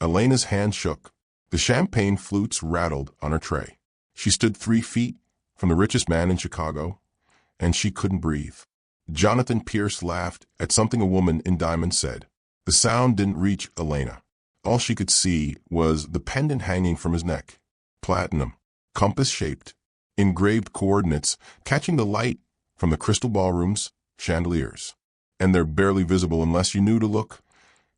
Elena's hand shook. The champagne flutes rattled on her tray. She stood 3 feet from the richest man in Chicago, and she couldn't breathe. Jonathan Pierce laughed at something a woman in diamonds said. The sound didn't reach Elena. All she could see was the pendant hanging from his neck. Platinum, compass-shaped, engraved coordinates catching the light from the crystal ballroom's chandeliers. And they're barely visible unless you knew to look.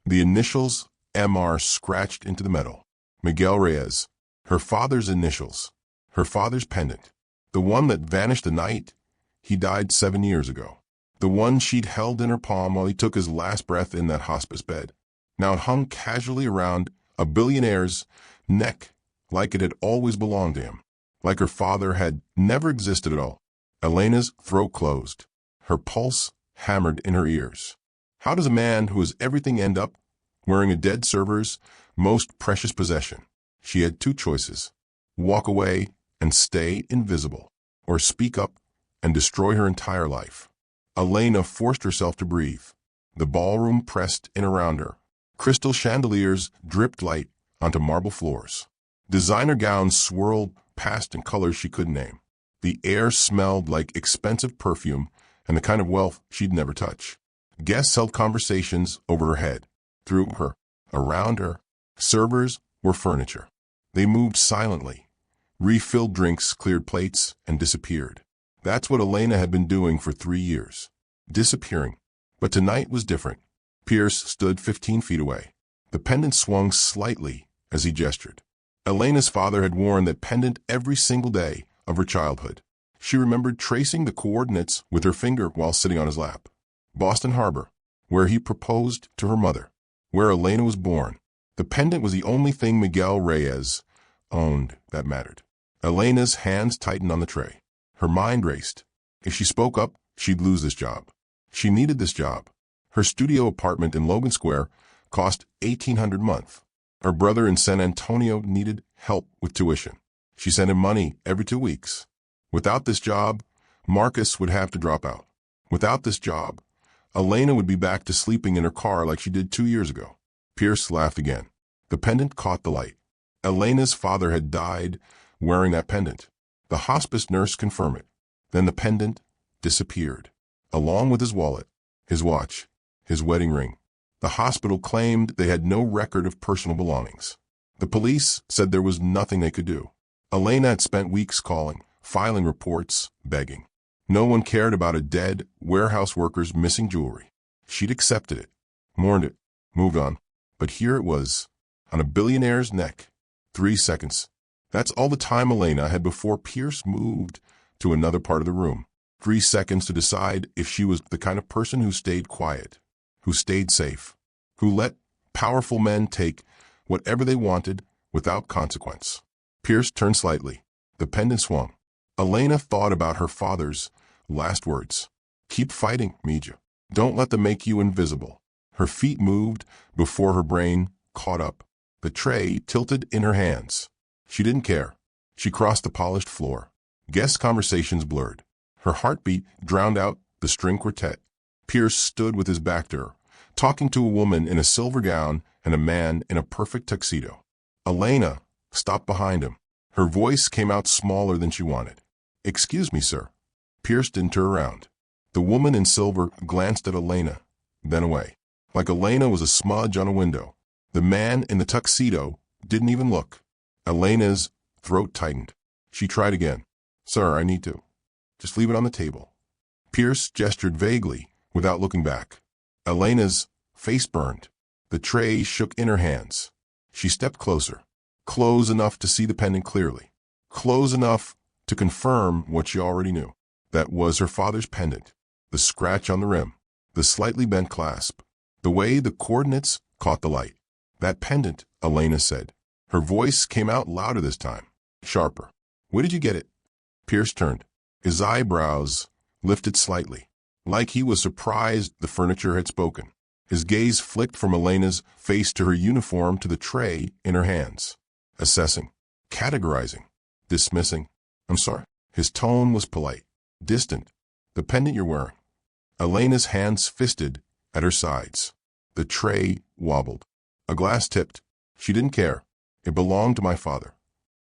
The initials MR scratched into the metal. Miguel Reyes, her father's initials, her father's pendant. The one that vanished the night he died 7 years ago. The one she'd held in her palm while he took his last breath in that hospice bed. Now it hung casually around a billionaire's neck like it had always belonged to him, like her father had never existed at all. Elena's throat closed. Her pulse hammered in her ears. How does a man who is everything end up wearing a dead server's most precious possession? She had 2 choices: walk away and stay invisible, or speak up and destroy her entire life. Elena forced herself to breathe. The ballroom pressed in around her. Crystal chandeliers dripped light onto marble floors. Designer gowns swirled past in colors she couldn't name. The air smelled like expensive perfume and the kind of wealth she'd never touch. Guests held conversations over her head, through her, around her. Servers were furniture. They moved silently, refilled drinks, cleared plates, and disappeared. That's what Elena had been doing for 3 years. Disappearing. But tonight was different. Pierce stood 15 feet away. The pendant swung slightly as he gestured. Elena's father had worn that pendant every single day of her childhood. She remembered tracing the coordinates with her finger while sitting on his lap. Boston Harbor, where he proposed to her mother, where Elena was born. The pendant was the only thing Miguel Reyes owned that mattered. Elena's hands tightened on the tray. Her mind raced. If she spoke up, she'd lose this job. She needed this job. Her studio apartment in Logan Square cost $1,800 a month. Her brother in San Antonio needed help with tuition. She sent him money every 2 weeks. Without this job, Marcus would have to drop out. Without this job, Elena would be back to sleeping in her car like she did 2 years ago. Pierce laughed again. The pendant caught the light. Elena's father had died wearing that pendant. The hospice nurse confirmed it. Then the pendant disappeared, along with his wallet, his watch, his wedding ring. The hospital claimed they had no record of personal belongings. The police said there was nothing they could do. Elena had spent weeks calling, filing reports, begging. No one cared about a dead warehouse worker's missing jewelry. She'd accepted it, mourned it, moved on. But here it was, on a billionaire's neck. 3 seconds. That's all the time Elena had before Pierce moved to another part of the room. 3 seconds to decide if she was the kind of person who stayed quiet, who stayed safe, who let powerful men take whatever they wanted without consequence. Pierce turned slightly. The pendant swung. Elena thought about her father's last words. Keep fighting, Mija. Don't let them make you invisible. Her feet moved before her brain caught up. The tray tilted in her hands. She didn't care. She crossed the polished floor. Guest conversations blurred. Her heartbeat drowned out the string quartet. Pierce stood with his back to her, talking to a woman in a silver gown and a man in a perfect tuxedo. Elena stopped behind him. Her voice came out smaller than she wanted. Excuse me, sir. Pierce didn't turn around. The woman in silver glanced at Elena, then away, like Elena was a smudge on a window. The man in the tuxedo didn't even look. Elena's throat tightened. She tried again. Sir, I need to. Just leave it on the table. Pierce gestured vaguely without looking back. Elena's face burned. The tray shook in her hands. She stepped closer, close enough to see the pendant clearly, close enough to confirm what she already knew. That was her father's pendant, the scratch on the rim, the slightly bent clasp, the way the coordinates caught the light. That pendant, Elena said. Her voice came out louder this time, sharper. Where did you get it? Pierce turned. His eyebrows lifted slightly, like he was surprised the furniture had spoken. His gaze flicked from Elena's face to her uniform to the tray in her hands. Assessing, categorizing, dismissing. I'm sorry. His tone was polite, distant. The pendant you're wearing. Elena's hands fisted at her sides. The tray wobbled. A glass tipped. She didn't care. It belonged to my father.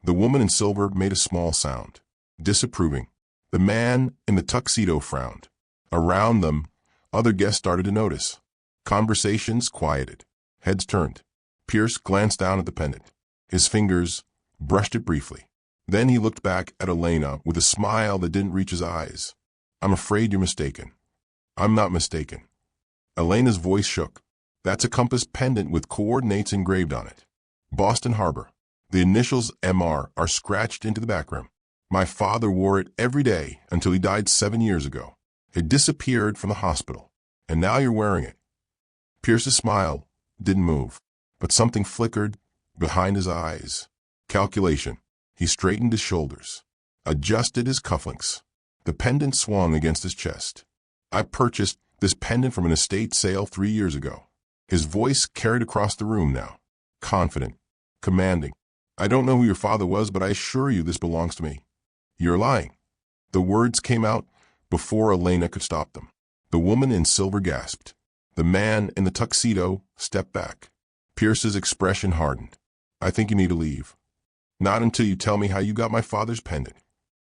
The woman in silver made a small sound, disapproving. The man in the tuxedo frowned. Around them, other guests started to notice. Conversations quieted. Heads turned. Pierce glanced down at the pendant. His fingers brushed it briefly. Then he looked back at Elena with a smile that didn't reach his eyes. I'm afraid you're mistaken. I'm not mistaken. Elena's voice shook. That's a compass pendant with coordinates engraved on it. Boston Harbor. The initials MR are scratched into the back rim. My father wore it every day until he died 7 years ago. It disappeared from the hospital, and now you're wearing it. Pierce's smile didn't move, but something flickered behind his eyes. Calculation. He straightened his shoulders, adjusted his cufflinks. The pendant swung against his chest. I purchased this pendant from an estate sale 3 years ago. His voice carried across the room now, confident, commanding. I don't know who your father was, but I assure you this belongs to me. You're lying. The words came out before Elena could stop them. The woman in silver gasped. The man in the tuxedo stepped back. Pierce's expression hardened. I think you need to leave. Not until you tell me how you got my father's pendant.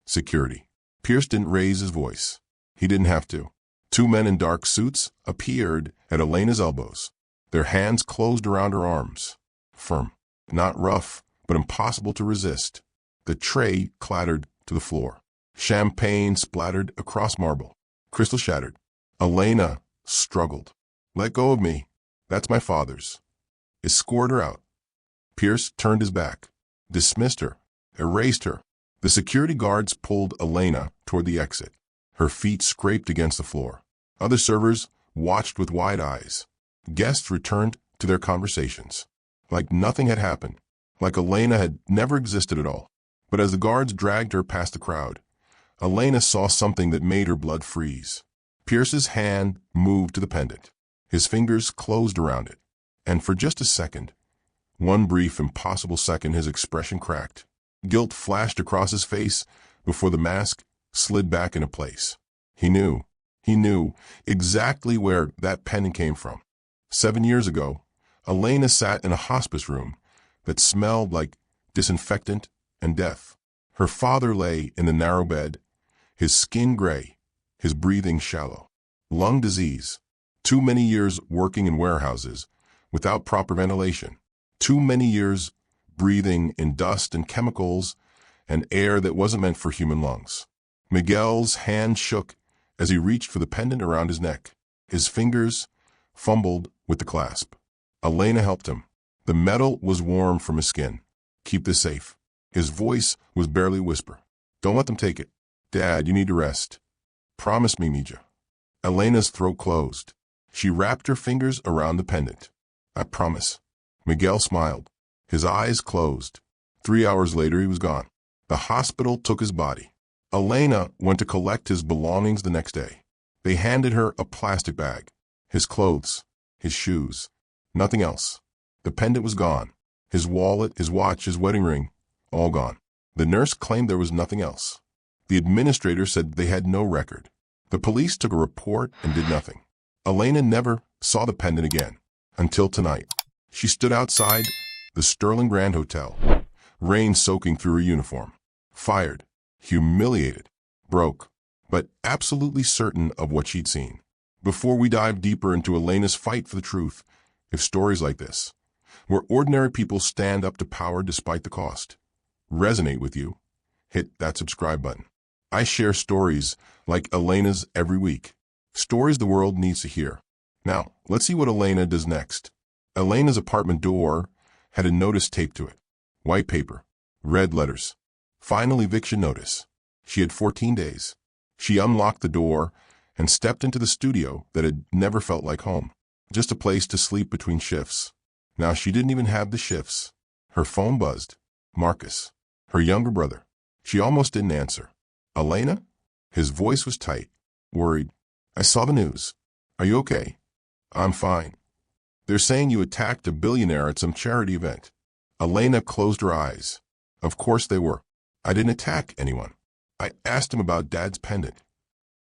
Security. Pierce didn't raise his voice. He didn't have to. 2 men in dark suits appeared at Elena's elbows. Their hands closed around her arms. Firm. Not rough, but impossible to resist. The tray clattered to the floor. Champagne splattered across marble. Crystal shattered. Elena struggled. Let go of me. That's my father's. Escort her out. Pierce turned his back, dismissed her, erased her. The security guards pulled Elena toward the exit. Her feet scraped against the floor. Other servers watched with wide eyes. Guests returned to their conversations, like nothing had happened, like Elena had never existed at all. But as the guards dragged her past the crowd, Elena saw something that made her blood freeze. Pierce's hand moved to the pendant. His fingers closed around it, and for just a second, one brief, impossible second, his expression cracked. Guilt flashed across his face before the mask slid back into place. He knew exactly where that pendant came from. 7 years ago, Elena sat in a hospice room that smelled like disinfectant and death. Her father lay in the narrow bed, his skin gray, his breathing shallow. Lung disease. Too many years working in warehouses without proper ventilation. Too many years breathing in dust and chemicals and air that wasn't meant for human lungs. Miguel's hand shook as he reached for the pendant around his neck. His fingers fumbled with the clasp. Elena helped him. The metal was warm from his skin. Keep this safe. His voice was barely a whisper. Don't let them take it. Dad, you need to rest. Promise me, Mija. Elena's throat closed. She wrapped her fingers around the pendant. I promise. Miguel smiled. His eyes closed. 3 hours later, he was gone. The hospital took his body. Elena went to collect his belongings the next day. They handed her a plastic bag. His clothes, his shoes, nothing else. The pendant was gone. His wallet, his watch, his wedding ring, all gone. The nurse claimed there was nothing else. The administrator said they had no record. The police took a report and did nothing. Elena never saw the pendant again, until tonight. She stood outside the Sterling Grand Hotel, rain soaking through her uniform. Fired, humiliated, broke, but absolutely certain of what she'd seen. Before we dive deeper into Elena's fight for the truth, if stories like this, where ordinary people stand up to power despite the cost, resonate with you, hit that subscribe button. I share stories like Elena's every week, stories the world needs to hear. Now, let's see what Elena does next. Elena's apartment door had a notice taped to it. White paper, red letters. Final eviction notice. She had 14 days. She unlocked the door and stepped into the studio that had never felt like home, just a place to sleep between shifts. Now she didn't even have the shifts. Her phone buzzed. Marcus, her younger brother. She almost didn't answer. Elena? His voice was tight, worried. I saw the news. Are you okay? I'm fine. They're saying you attacked a billionaire at some charity event. Elena closed her eyes. Of course they were. I didn't attack anyone. I asked him about Dad's pendant.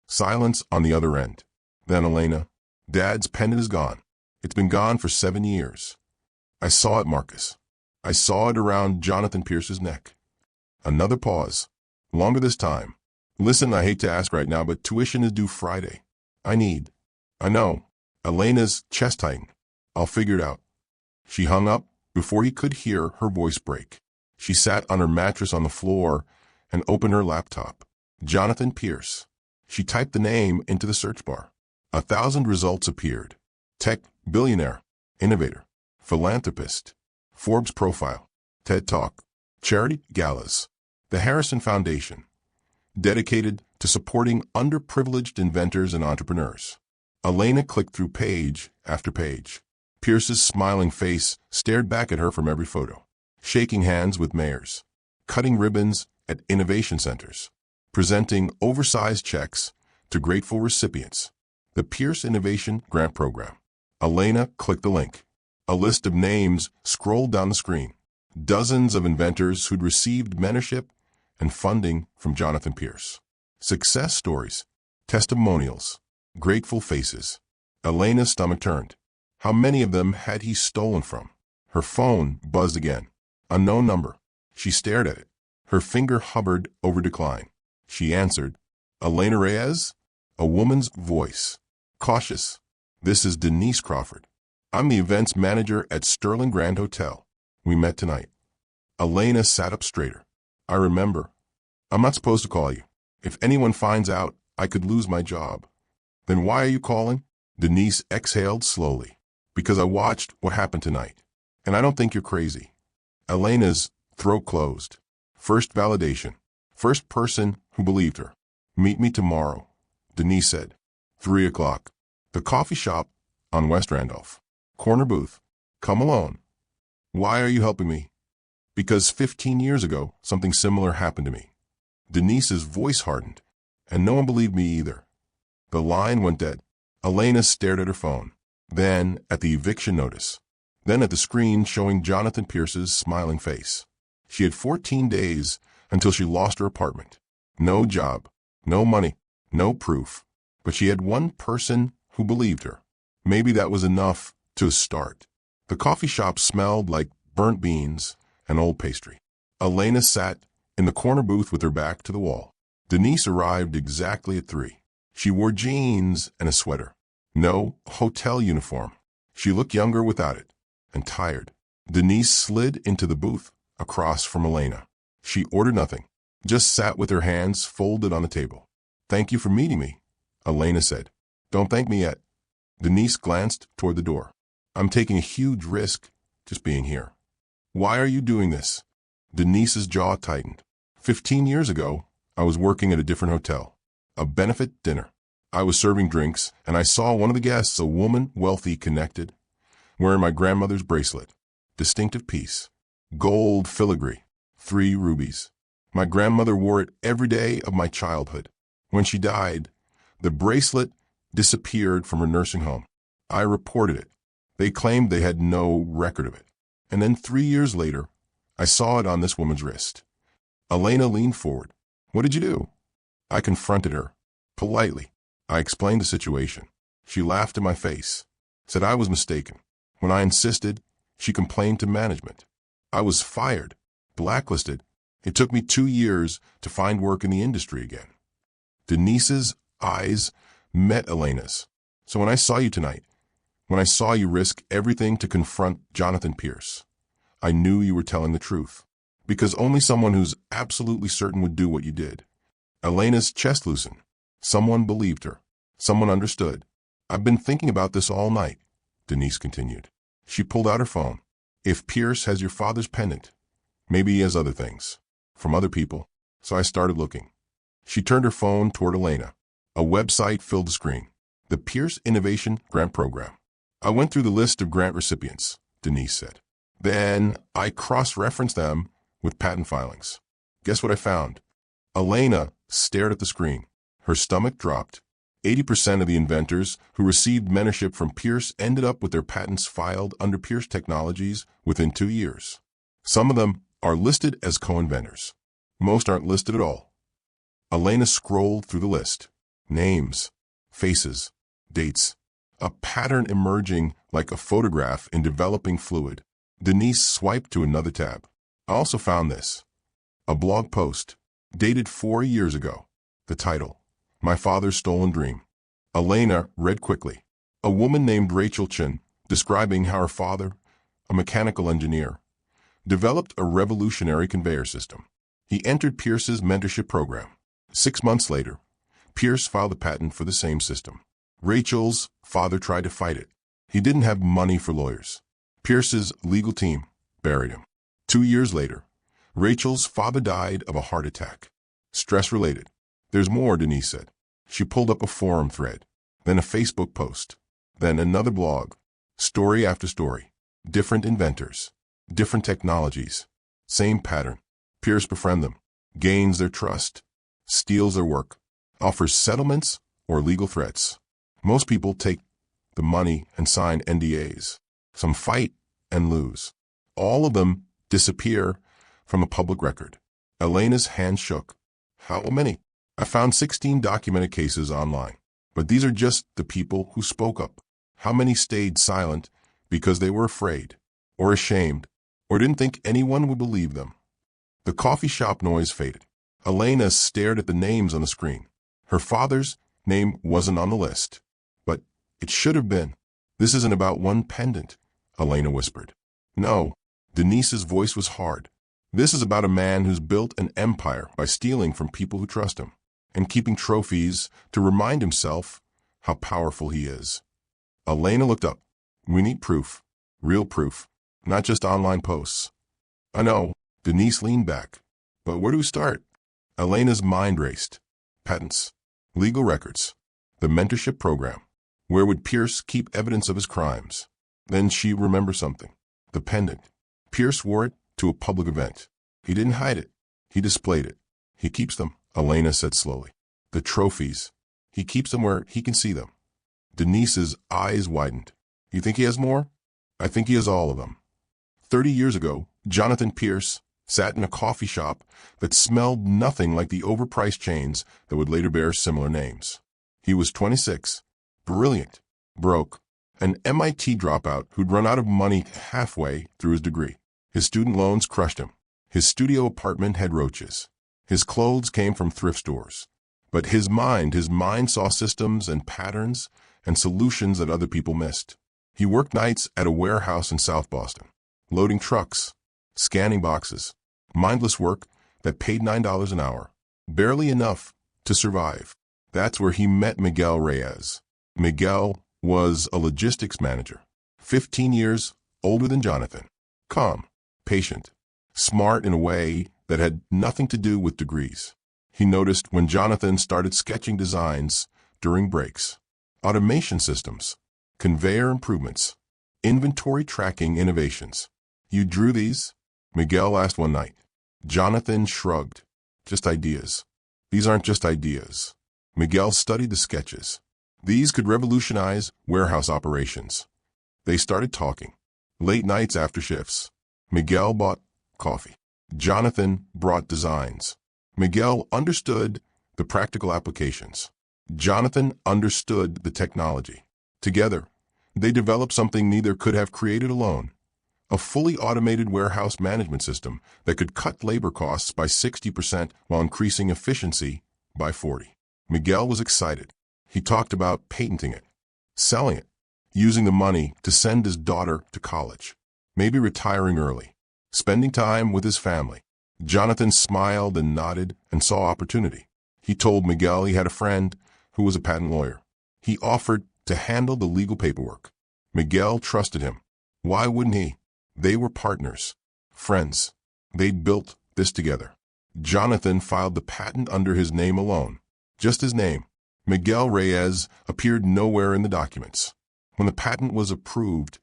Silence on the other end. Then Elena, Dad's pendant is gone. It's been gone for 7 years. I saw it, Marcus. I saw it around Jonathan Pierce's neck. Another pause. Longer this time. Listen, I hate to ask right now, but tuition is due Friday. I know. Elena's chest tightened. I'll figure it out. She hung up before he could hear her voice break. She sat on her mattress on the floor and opened her laptop. Jonathan Pierce. She typed the name into the search bar. 1,000 results appeared. Tech, billionaire, innovator, philanthropist, Forbes profile, TED Talk, charity, galas, the Harrison Foundation, dedicated to supporting underprivileged inventors and entrepreneurs. Elena clicked through page after page. Pierce's smiling face stared back at her from every photo, shaking hands with mayors, cutting ribbons at innovation centers, presenting oversized checks to grateful recipients. The Pierce Innovation Grant Program. Elena clicked the link. A list of names scrolled down the screen. Dozens of inventors who'd received mentorship and funding from Jonathan Pierce. Success stories, testimonials, grateful faces. Elena's stomach turned. How many of them had he stolen from? Her phone buzzed again. Unknown number. She stared at it. Her finger hovered over decline. She answered. Elena Reyes? A woman's voice. Cautious. This is Denise Crawford. I'm the events manager at Sterling Grand Hotel. We met tonight. Elena sat up straighter. I remember. I'm not supposed to call you. If anyone finds out, I could lose my job. Then why are you calling? Denise exhaled slowly. Because I watched what happened tonight. And I don't think you're crazy. Elena's throat closed. First validation. First person who believed her. Meet me tomorrow, Denise said. 3 o'clock. The coffee shop on West Randolph. Corner booth. Come alone. Why are you helping me? Because 15 years ago, something similar happened to me. Denise's voice hardened, and no one believed me either. The line went dead. Elena stared at her phone, then at the eviction notice, then at the screen showing Jonathan Pierce's smiling face. She had 14 days until she lost her apartment. No job, no money, no proof. But she had one person who believed her. Maybe that was enough to start. The coffee shop smelled like burnt beans and old pastry. Elena sat in the corner booth with her back to the wall. Denise arrived exactly at 3. She wore jeans and a sweater. No hotel uniform. She looked younger without it, and tired. Denise slid into the booth across from Elena. She ordered nothing, just sat with her hands folded on the table. Thank you for meeting me, Elena said. Don't thank me yet. Denise glanced toward the door. I'm taking a huge risk just being here. Why are you doing this? Denise's jaw tightened. 15 years ago, I was working at a different hotel, a benefit dinner. I was serving drinks, and I saw one of the guests, a woman, wealthy, connected, wearing my grandmother's bracelet, distinctive piece, gold filigree, 3 rubies. My grandmother wore it every day of my childhood. When she died, the bracelet disappeared from her nursing home. I reported it. They claimed they had no record of it. And then 3 years later, I saw it on this woman's wrist. Elena leaned forward. What did you do? I confronted her, politely. I explained the situation. She laughed in my face, said I was mistaken. When I insisted, she complained to management. I was fired, blacklisted. It took me 2 years to find work in the industry again. Denise's eyes met Elena's. So when I saw you tonight, when I saw you risk everything to confront Jonathan Pierce, I knew you were telling the truth. Because only someone who's absolutely certain would do what you did. Elena's chest loosened. Someone believed her. Someone understood. I've been thinking about this all night, Denise continued. She pulled out her phone. If Pierce has your father's pendant, maybe he has other things, from other people. So I started looking. She turned her phone toward Elena. A website filled the screen. The Pierce Innovation Grant Program. I went through the list of grant recipients, Denise said. Then I cross-referenced them with patent filings. Guess what I found? Elena stared at the screen. Her stomach dropped. 80% of the inventors who received mentorship from Pierce ended up with their patents filed under Pierce Technologies within 2 years. Some of them are listed as co-inventors. Most aren't listed at all. Elena scrolled through the list. Names, faces, dates. A pattern emerging like a photograph in developing fluid. Denise swiped to another tab. I also found this. A blog post, dated 4 years ago. The title, My Father's Stolen Dream. Elena read quickly. A woman named Rachel Chin, describing how her father, a mechanical engineer, developed a revolutionary conveyor system. He entered Pierce's mentorship program. 6 months later, Pierce filed a patent for the same system. Rachel's father tried to fight it. He didn't have money for lawyers. Pierce's legal team buried him. 2 years later, Rachel's father died of a heart attack. Stress-related. There's more, Denise said. She pulled up a forum thread, then a Facebook post, then another blog. Story after story. Different inventors. Different technologies. Same pattern. Pierce befriends them. Gains their trust. Steals their work. Offers settlements or legal threats. Most people take the money and sign NDAs. Some fight and lose. All of them disappear from a public record. Elena's hand shook. How many? I found 16 documented cases online. But these are just the people who spoke up. How many stayed silent because they were afraid, or ashamed, or didn't think anyone would believe them? The coffee shop noise faded. Elena stared at the names on the screen. Her father's name wasn't on the list, but it should have been. This isn't about one pendant, Elena whispered. No, Denise's voice was hard. This is about a man who's built an empire by stealing from people who trust him and keeping trophies to remind himself how powerful he is. Elena looked up. We need proof, real proof, not just online posts. I know, Denise leaned back. But where do we start? Elena's mind raced. Patents, legal records, the mentorship program. Where would Pierce keep evidence of his crimes? Then she remembered something. The pendant. Pierce wore it to a public event. He didn't hide it. He displayed it. He keeps them, Elena said slowly. The trophies. He keeps them where he can see them. Denise's eyes widened. You think he has more? I think he has all of them. 30 years ago, Jonathan Pierce sat in a coffee shop that smelled nothing like the overpriced chains that would later bear similar names. He was 26, brilliant, broke, an MIT dropout who'd run out of money halfway through his degree. His student loans crushed him. His studio apartment had roaches. His clothes came from thrift stores. But his mind saw systems and patterns and solutions that other people missed. He worked nights at a warehouse in South Boston, loading trucks, scanning boxes, mindless work that paid $9 an hour, barely enough to survive. That's where he met Miguel Reyes. Miguel was a logistics manager, 15 years older than Jonathan. Calm, patient, smart in a way that had nothing to do with degrees. He noticed when Jonathan started sketching designs during breaks, automation systems, conveyor improvements, inventory tracking innovations. You drew these? Miguel asked one night. Jonathan shrugged. Just ideas. These aren't just ideas. Miguel studied the sketches. These could revolutionize warehouse operations. They started talking. Late nights after shifts. Miguel bought coffee. Jonathan brought designs. Miguel understood the practical applications. Jonathan understood the technology. Together, they developed something neither could have created alone. A fully automated warehouse management system that could cut labor costs by 60% while increasing efficiency by 40%. Miguel was excited. He talked about patenting it, selling it, using the money to send his daughter to college, maybe retiring early, spending time with his family. Jonathan smiled and nodded and saw opportunity. He told Miguel he had a friend who was a patent lawyer. He offered to handle the legal paperwork. Miguel trusted him. Why wouldn't he? They were partners, friends. They'd built this together. Jonathan filed the patent under his name alone, just his name. Miguel Reyes appeared nowhere in the documents. When the patent was approved,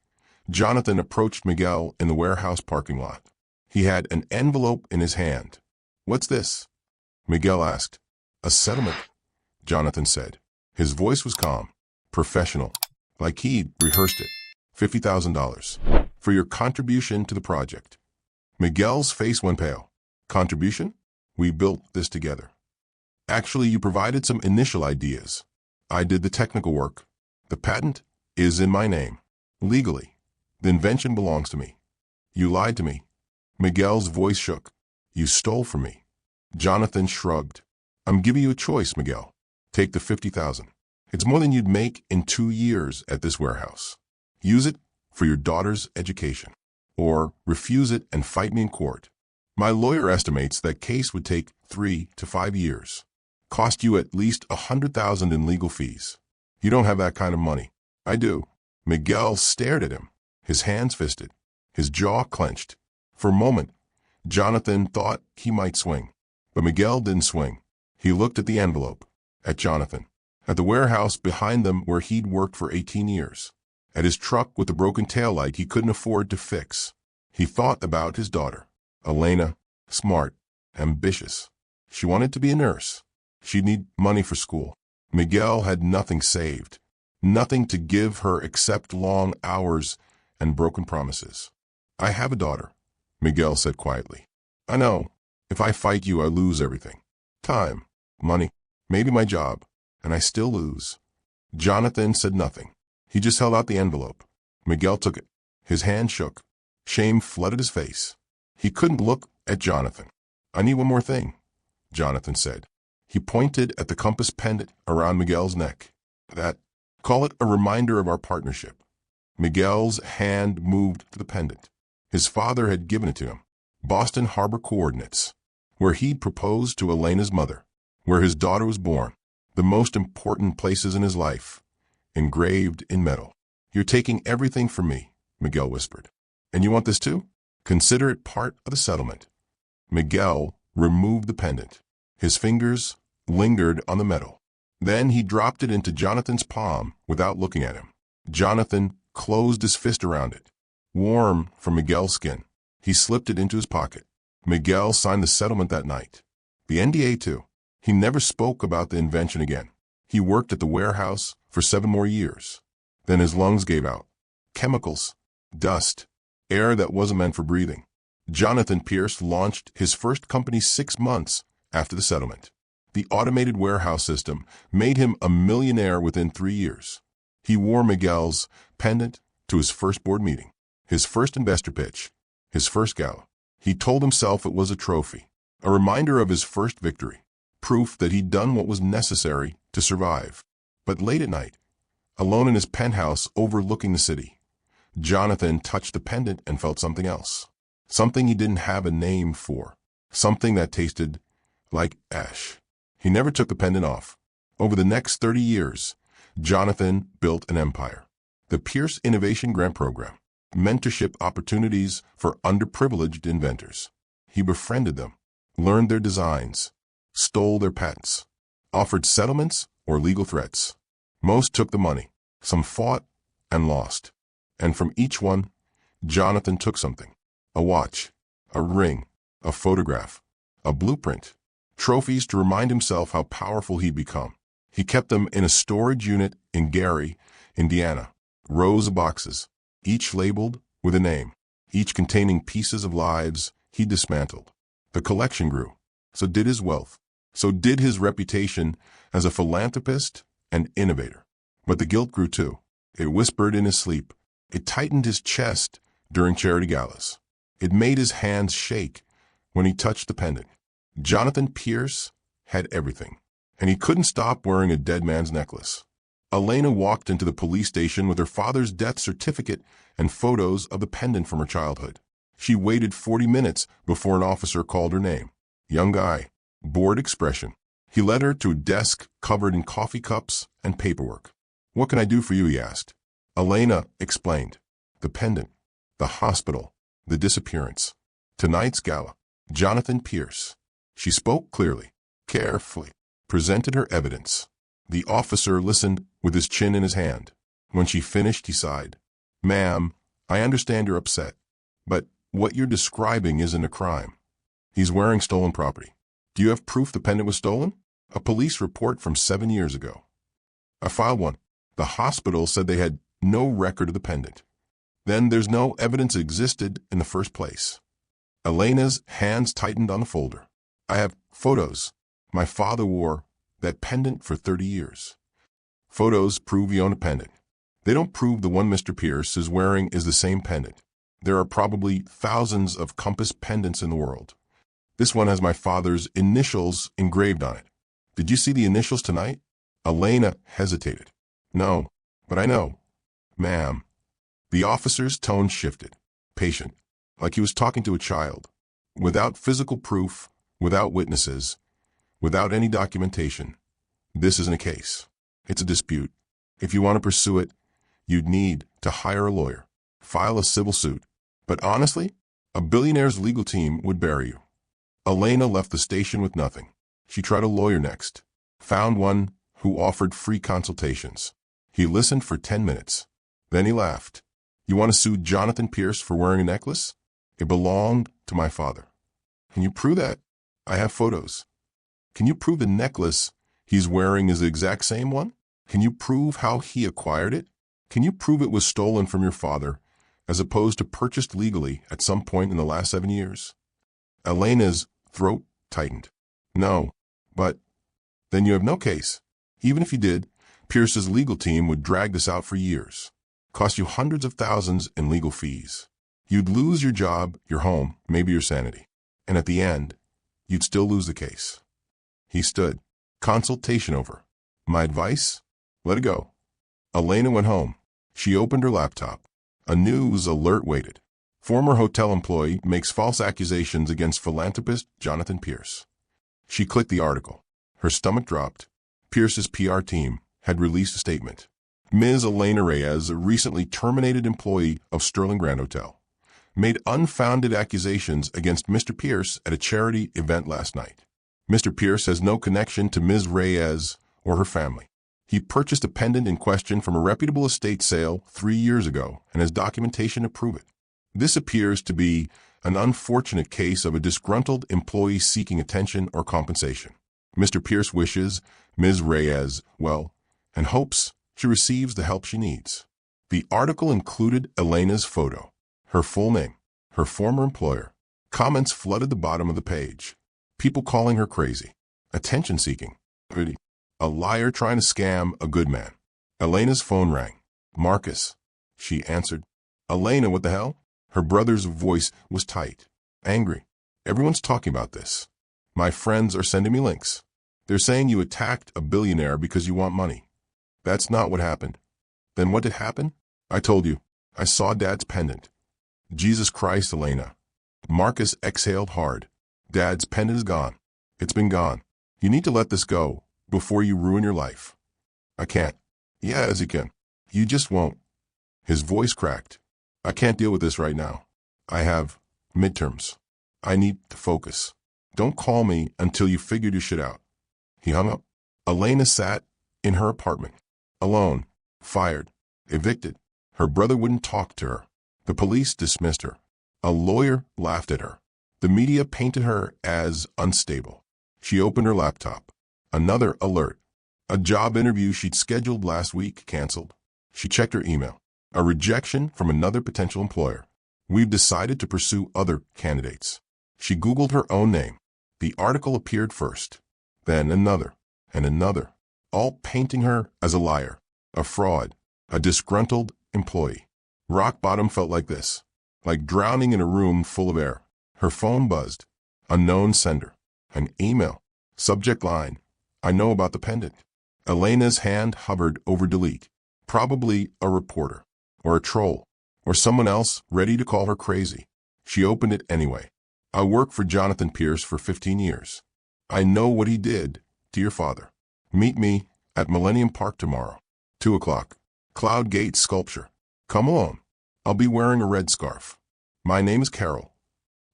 Jonathan approached Miguel in the warehouse parking lot. He had an envelope in his hand. What's this? Miguel asked. A settlement, Jonathan said. His voice was calm, professional, like he'd rehearsed it. $50,000 for your contribution to the project. Miguel's face went pale. Contribution? We built this together. Actually, you provided some initial ideas. I did the technical work. The patent is in my name. Legally, the invention belongs to me. You lied to me. Miguel's voice shook. You stole from me. Jonathan shrugged. I'm giving you a choice, Miguel. Take the 50,000. It's more than you'd make in 2 years at this warehouse. Use it for your daughter's education. Or refuse it and fight me in court. My lawyer estimates that case would take 3 to 5 years. Cost you at least 100,000 in legal fees. You don't have that kind of money. I do. Miguel stared at him, his hands fisted, his jaw clenched. For a moment, Jonathan thought he might swing. But Miguel didn't swing. He looked at the envelope, at Jonathan, at the warehouse behind them where he'd worked for 18 years, at his truck with the broken taillight he couldn't afford to fix. He thought about his daughter, Elena, smart, ambitious. She wanted to be a nurse. She'd need money for school. Miguel had nothing saved, nothing to give her except long hours and broken promises. I have a daughter, Miguel said quietly. I know. If I fight you, I lose everything. Time, money, maybe my job, and I still lose. Jonathan said nothing. He just held out the envelope. Miguel took it. His hand shook. Shame flooded his face. He couldn't look at Jonathan. I need one more thing, Jonathan said. He pointed at the compass pendant around Miguel's neck. Call it a reminder of our partnership. Miguel's hand moved to the pendant. His father had given it to him. Boston Harbor coordinates, where he'd proposed to Elena's mother, where his daughter was born, the most important places in his life, engraved in metal. You're taking everything from me, Miguel whispered. And you want this too? Consider it part of the settlement. Miguel removed the pendant. His fingers lingered on the metal. Then he dropped it into Jonathan's palm without looking at him. Jonathan closed his fist around it. Warm from Miguel's skin, he slipped it into his pocket. Miguel signed the settlement that night. The NDA too. He never spoke about the invention again. He worked at the warehouse for 7 more years. Then his lungs gave out. Chemicals, dust, air that wasn't meant for breathing. Jonathan Pierce launched his first company 6 months after the settlement. The automated warehouse system made him a millionaire within 3 years. He wore Miguel's pendant to his first board meeting, his first investor pitch, his first gala. He told himself it was a trophy, a reminder of his first victory, proof that he'd done what was necessary to survive. But late at night, alone in his penthouse overlooking the city, Jonathan touched the pendant and felt something else. Something he didn't have a name for. Something that tasted like ash. He never took the pendant off. Over the next 30 years, Jonathan built an empire. The Pierce Innovation Grant Program, mentorship opportunities for underprivileged inventors. He befriended them, learned their designs, stole their patents, offered settlements or legal threats. Most took the money. Some fought and lost. And from each one, Jonathan took something. A watch, a ring, a photograph, a blueprint, trophies to remind himself how powerful he'd become. He kept them in a storage unit in Gary, Indiana. Rows of boxes, each labeled with a name, each containing pieces of lives he dismantled. The collection grew. So did his wealth. So did his reputation as a philanthropist and innovator. But the guilt grew too. It whispered in his sleep. It tightened his chest during charity galas. It made his hands shake when he touched the pendant. Jonathan Pierce had everything, and he couldn't stop wearing a dead man's necklace. Elena walked into the police station with her father's death certificate and photos of the pendant from her childhood. She waited 40 minutes before an officer called her name. Young guy, bored expression. He led her to a desk covered in coffee cups and paperwork. What can I do for you, he asked. Elena explained. The pendant, the hospital, the disappearance. Tonight's gala. Jonathan Pierce. She spoke clearly, carefully, presented her evidence. The officer listened with his chin in his hand. When she finished, he sighed. Ma'am, I understand you're upset, but what you're describing isn't a crime. He's wearing stolen property. Do you have proof the pendant was stolen? A police report from 7 years ago. I filed one. The hospital said they had no record of the pendant. Then there's no evidence it existed in the first place. Elena's hands tightened on the folder. I have photos. My father wore that pendant for 30 years. Photos prove you own a pendant. They don't prove the one Mr. Pierce is wearing is the same pendant. There are probably thousands of compass pendants in the world. This one has my father's initials engraved on it. Did you see the initials tonight? Elena hesitated. No, but I know. Ma'am. The officer's tone shifted. Patient, like he was talking to a child. Without physical proof, without witnesses, without any documentation. This isn't a case. It's a dispute. If you want to pursue it, you'd need to hire a lawyer, file a civil suit. But honestly, a billionaire's legal team would bury you. Elena left the station with nothing. She tried a lawyer next, found one who offered free consultations. He listened for 10 minutes. Then he laughed. You want to sue Jonathan Pierce for wearing a necklace? It belonged to my father. Can you prove that? I have photos. Can you prove the necklace he's wearing is the exact same one? Can you prove how he acquired it? Can you prove it was stolen from your father as opposed to purchased legally at some point in the last 7 years? Elena's throat tightened. No, but then you have no case. Even if you did, Pierce's legal team would drag this out for years, cost you hundreds of thousands in legal fees. You'd lose your job, your home, maybe your sanity. And at the end, you'd still lose the case. He stood. Consultation over. My advice? Let it go. Elena went home. She opened her laptop. A news alert waited. Former hotel employee makes false accusations against philanthropist Jonathan Pierce. She clicked the article. Her stomach dropped. Pierce's PR team had released a statement. Ms. Elena Reyes, a recently terminated employee of Sterling Grand Hotel, made unfounded accusations against Mr. Pierce at a charity event last night. Mr. Pierce has no connection to Ms. Reyes or her family. He purchased a pendant in question from a reputable estate sale 3 years ago and has documentation to prove it. This appears to be an unfortunate case of a disgruntled employee seeking attention or compensation. Mr. Pierce wishes Ms. Reyes well and hopes she receives the help she needs. The article included Elena's photo, her full name, her former employer. Comments flooded the bottom of the page. People calling her crazy, attention-seeking, a liar trying to scam a good man. Elena's phone rang. Marcus. She answered. Elena, what the hell? Her brother's voice was tight, angry. Everyone's talking about this. My friends are sending me links. They're saying you attacked a billionaire because you want money. That's not what happened. Then what did happen? I told you. I saw Dad's pendant. Jesus Christ, Elena. Marcus exhaled hard. Dad's pendant is gone. It's been gone. You need to let this go before you ruin your life. I can't. Yes, you can. You just won't. His voice cracked. I can't deal with this right now. I have midterms. I need to focus. Don't call me until you figured your shit out. He hung up. Elena sat in her apartment, alone, fired, evicted. Her brother wouldn't talk to her. The police dismissed her. A lawyer laughed at her. The media painted her as unstable. She opened her laptop. Another alert. A job interview she'd scheduled last week canceled. She checked her email. A rejection from another potential employer. We've decided to pursue other candidates. She Googled her own name. The article appeared first, then another, and another, all painting her as a liar, a fraud, a disgruntled employee. Rock bottom felt like this, like drowning in a room full of air. Her phone buzzed. Unknown sender. An email. Subject line. I know about the pendant. Elena's hand hovered over delete. Probably a reporter, or a troll, or someone else ready to call her crazy. She opened it anyway. I worked for Jonathan Pierce for 15 years. I know what he did to your father. Meet me at Millennium Park tomorrow, 2 o'clock. Cloud Gate Sculpture. Come along. I'll be wearing a red scarf. My name is Carol.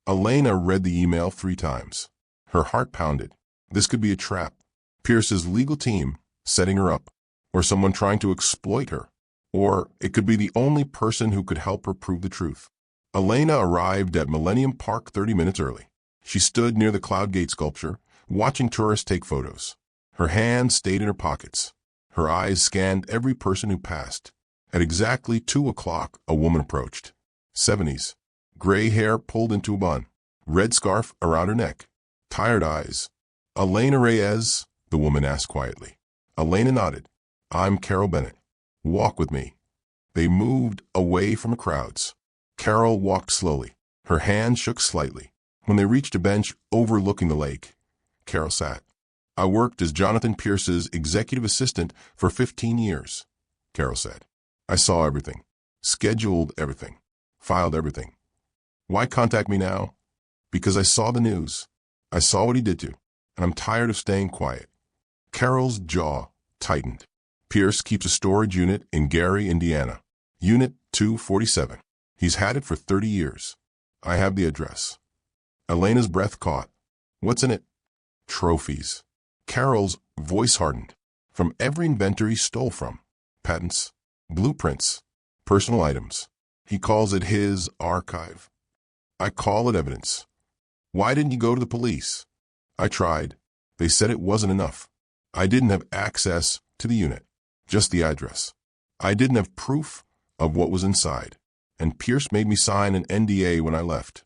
Elena read the email 3 times. Her heart pounded. This could be a trap. Pierce's legal team setting her up, or someone trying to exploit her. Or it could be the only person who could help her prove the truth. Elena arrived at Millennium Park 30 minutes early. She stood near the Cloud Gate sculpture, watching tourists take photos. Her hands stayed in her pockets. Her eyes scanned every person who passed. At exactly 2 o'clock, a woman approached. 70s. Gray hair pulled into a bun. Red scarf around her neck. Tired eyes. Elena Reyes, the woman asked quietly. Elena nodded. I'm Carol Bennett. Walk with me. They moved away from the crowds. Carol walked slowly. Her hand shook slightly. When they reached a bench overlooking the lake, Carol sat. I worked as Jonathan Pierce's executive assistant for 15 years, Carol said. I saw everything, scheduled everything, filed everything. Why contact me now? Because I saw the news. I saw what he did to, and I'm tired of staying quiet. Carol's jaw tightened. Pierce keeps a storage unit in Gary, Indiana. Unit 247. He's had it for 30 years. I have the address. Elena's breath caught. What's in it? Trophies. Carol's voice hardened. From every inventor he stole from. Patents, blueprints, personal items. He calls it his archive. I call it evidence. Why didn't you go to the police? I tried. They said it wasn't enough. I didn't have access to the unit, just the address. I didn't have proof of what was inside, and Pierce made me sign an NDA when I left.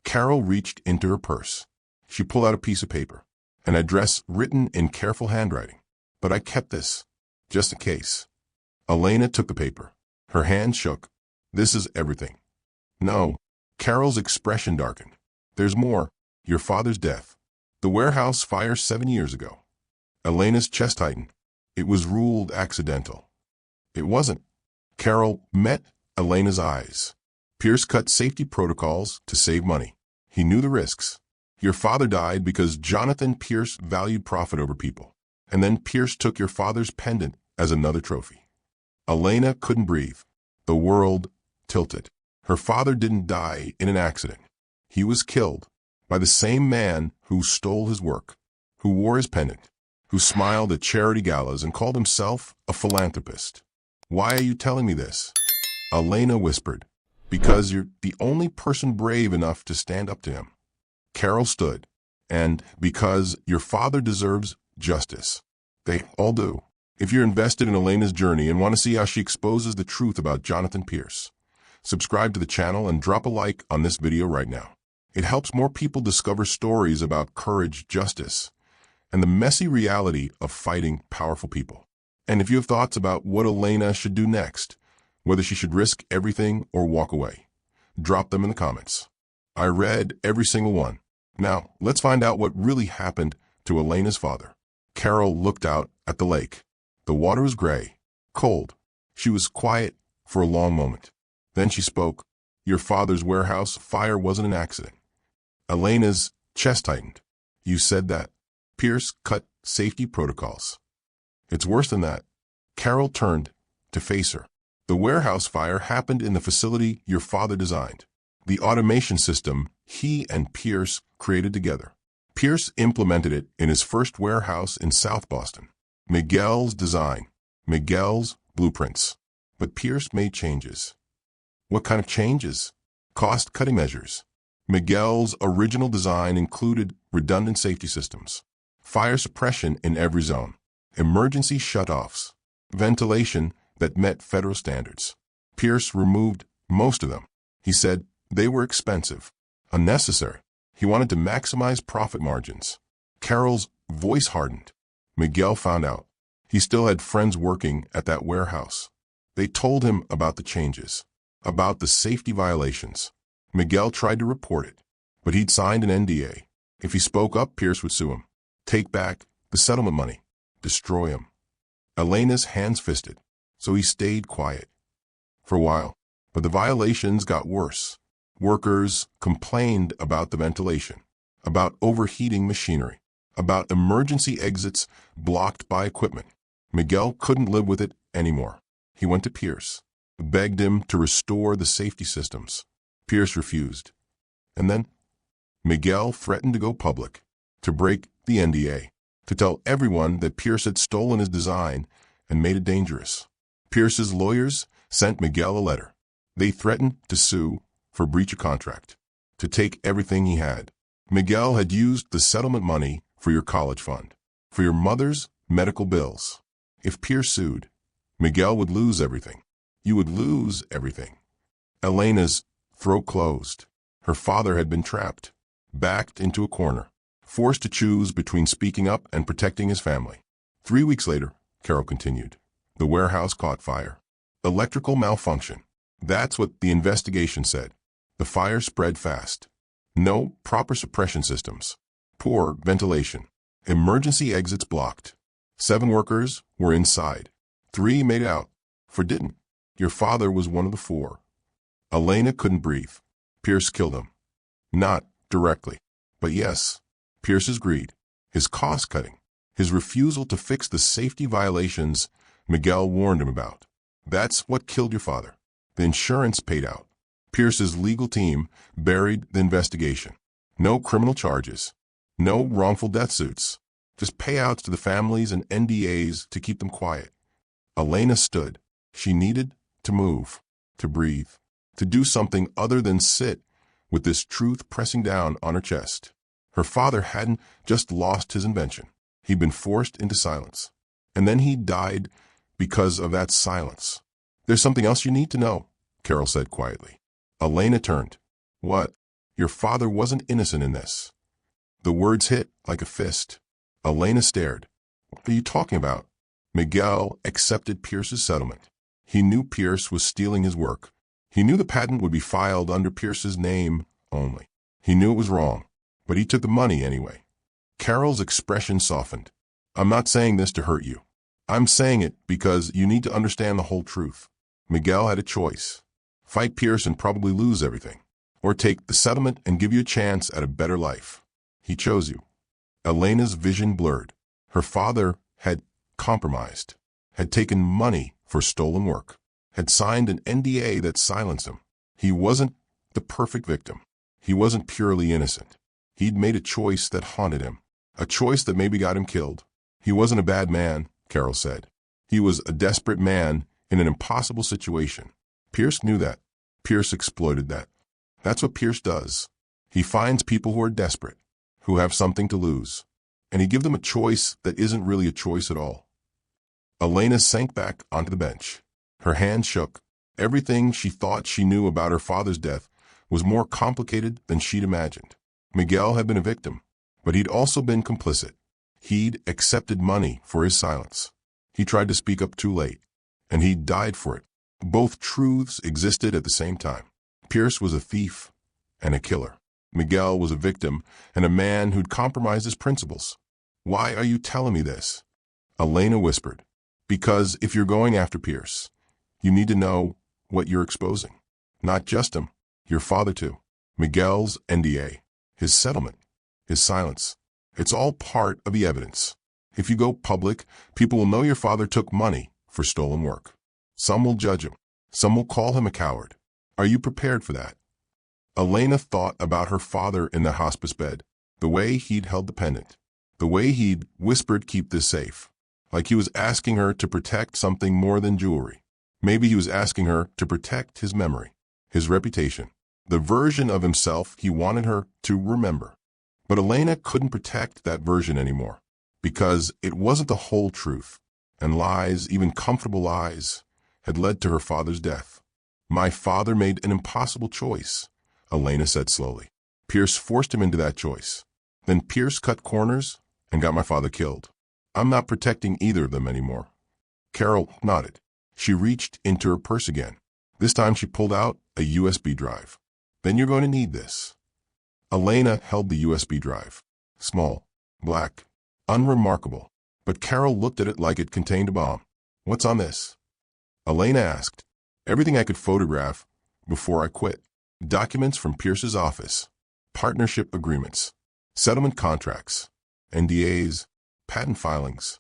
Carol reached into her purse. She pulled out a piece of paper, an address written in careful handwriting. But I kept this, just in case. Elena took the paper. Her hand shook. This is everything. No. Carol's expression darkened. There's more. Your father's death. The warehouse fire 7 years ago. Elena's chest tightened. It was ruled accidental. It wasn't. Carol met Elena's eyes. Pierce cut safety protocols to save money. He knew the risks. Your father died because Jonathan Pierce valued profit over people. And then Pierce took your father's pendant as another trophy. Elena couldn't breathe. The world tilted. Her father didn't die in an accident. He was killed by the same man who stole his work, who wore his pendant, who smiled at charity galas and called himself a philanthropist. Why are you telling me this? Elena whispered. Because you're the only person brave enough to stand up to him. Carol stood. And because your father deserves justice. They all do. If you're invested in Elena's journey and want to see how she exposes the truth about Jonathan Pierce, subscribe to the channel and drop a like on this video right now. It helps more people discover stories about courage, justice, and the messy reality of fighting powerful people. And if you have thoughts about what Elena should do next, whether she should risk everything or walk away, drop them in the comments. I read every single one. Now, let's find out what really happened to Elena's father. Carol looked out at the lake. The water was gray, cold. She was quiet for a long moment. Then she spoke. Your father's warehouse fire wasn't an accident. Elena's chest tightened. You said that. Pierce cut safety protocols. It's worse than that. Carol turned to face her. The warehouse fire happened in the facility your father designed. The automation system he and Pierce created together. Pierce implemented it in his first warehouse in South Boston. Miguel's design, Miguel's blueprints. But Pierce made changes. What kind of changes? Cost-cutting measures. Miguel's original design included redundant safety systems, fire suppression in every zone, emergency shutoffs, ventilation that met federal standards. Pierce removed most of them. He said they were expensive, unnecessary. He wanted to maximize profit margins. Carol's voice hardened. Miguel found out. He still had friends working at that warehouse. They told him about the changes, about the safety violations. Miguel tried to report it, but he'd signed an NDA. If he spoke up, Pierce would sue him, take back the settlement money, destroy him. Elena's hands fisted, so he stayed quiet for a while. But the violations got worse. Workers complained about the ventilation, about overheating machinery, about emergency exits blocked by equipment. Miguel couldn't live with it anymore. He went to Pierce, begged him to restore the safety systems. Pierce refused. And then Miguel threatened to go public, to break the NDA, to tell everyone that Pierce had stolen his design and made it dangerous. Pierce's lawyers sent Miguel a letter. They threatened to sue for breach of contract, to take everything he had. Miguel had used the settlement money for your college fund, for your mother's medical bills. If Pierce sued, Miguel would lose everything. You would lose everything. Elena's throat closed. Her father had been trapped, backed into a corner, forced to choose between speaking up and protecting his family. 3 weeks later, Carol continued, the warehouse caught fire. Electrical malfunction. That's what the investigation said. The fire spread fast. No proper suppression systems. Poor ventilation. Emergency exits blocked. 7 workers were inside. 3 made it out. 4 didn't. Your father was one of the 4. Elena couldn't breathe. Pierce killed him. Not directly. But yes, Pierce's greed, his cost-cutting, his refusal to fix the safety violations Miguel warned him about. That's what killed your father. The insurance paid out. Pierce's legal team buried the investigation. No criminal charges. No wrongful death suits. Just payouts to the families and NDAs to keep them quiet. Elena stood. She needed to move, to breathe, to do something other than sit with this truth pressing down on her chest. Her father hadn't just lost his invention. He'd been forced into silence. And then he died because of that silence. There's something else you need to know, Carol said quietly. Elena turned. What? Your father wasn't innocent in this. The words hit like a fist. Elena stared. What are you talking about? Miguel accepted Pierce's settlement. He knew Pierce was stealing his work. He knew the patent would be filed under Pierce's name only. He knew it was wrong, but he took the money anyway. Carol's expression softened. I'm not saying this to hurt you. I'm saying it because you need to understand the whole truth. Miguel had a choice. Fight Pierce and probably lose everything. Or take the settlement and give you a chance at a better life. He chose you. Elena's vision blurred. Her father had compromised, had taken money for stolen work, had signed an NDA that silenced him. He wasn't the perfect victim. He wasn't purely innocent. He'd made a choice that haunted him, a choice that maybe got him killed. He wasn't a bad man, Carol said. He was a desperate man in an impossible situation. Pierce knew that. Pierce exploited that. That's what Pierce does. He finds people who are desperate, who have something to lose, and he gives them a choice that isn't really a choice at all. Elena sank back onto the bench. Her hands shook. Everything she thought she knew about her father's death was more complicated than she'd imagined. Miguel had been a victim, but he'd also been complicit. He'd accepted money for his silence. He tried to speak up too late, and he died for it. Both truths existed at the same time. Pierce was a thief and a killer. Miguel was a victim and a man who'd compromised his principles. Why are you telling me this? Elena whispered. Because if you're going after Pierce, you need to know what you're exposing. Not just him, your father too. Miguel's NDA, his settlement, his silence. It's all part of the evidence. If you go public, people will know your father took money for stolen work. Some will judge him. Some will call him a coward. Are you prepared for that? Elena thought about her father in the hospice bed, the way he'd held the pendant, the way he'd whispered, keep this safe, like he was asking her to protect something more than jewelry. Maybe he was asking her to protect his memory, his reputation, the version of himself he wanted her to remember. But Elena couldn't protect that version anymore, because it wasn't the whole truth, and lies, even comfortable lies, had led to her father's death. My father made an impossible choice, Elena said slowly. Pierce forced him into that choice. Then Pierce cut corners and got my father killed. I'm not protecting either of them anymore. Carol nodded. She reached into her purse again. This time she pulled out a USB drive. Then you're going to need this. Elena held the USB drive. Small, black, unremarkable. But Carol looked at it like it contained a bomb. What's on this? Elena asked. Everything I could photograph before I quit. Documents from Pierce's office. Partnership agreements. Settlement contracts. NDAs. Patent filings.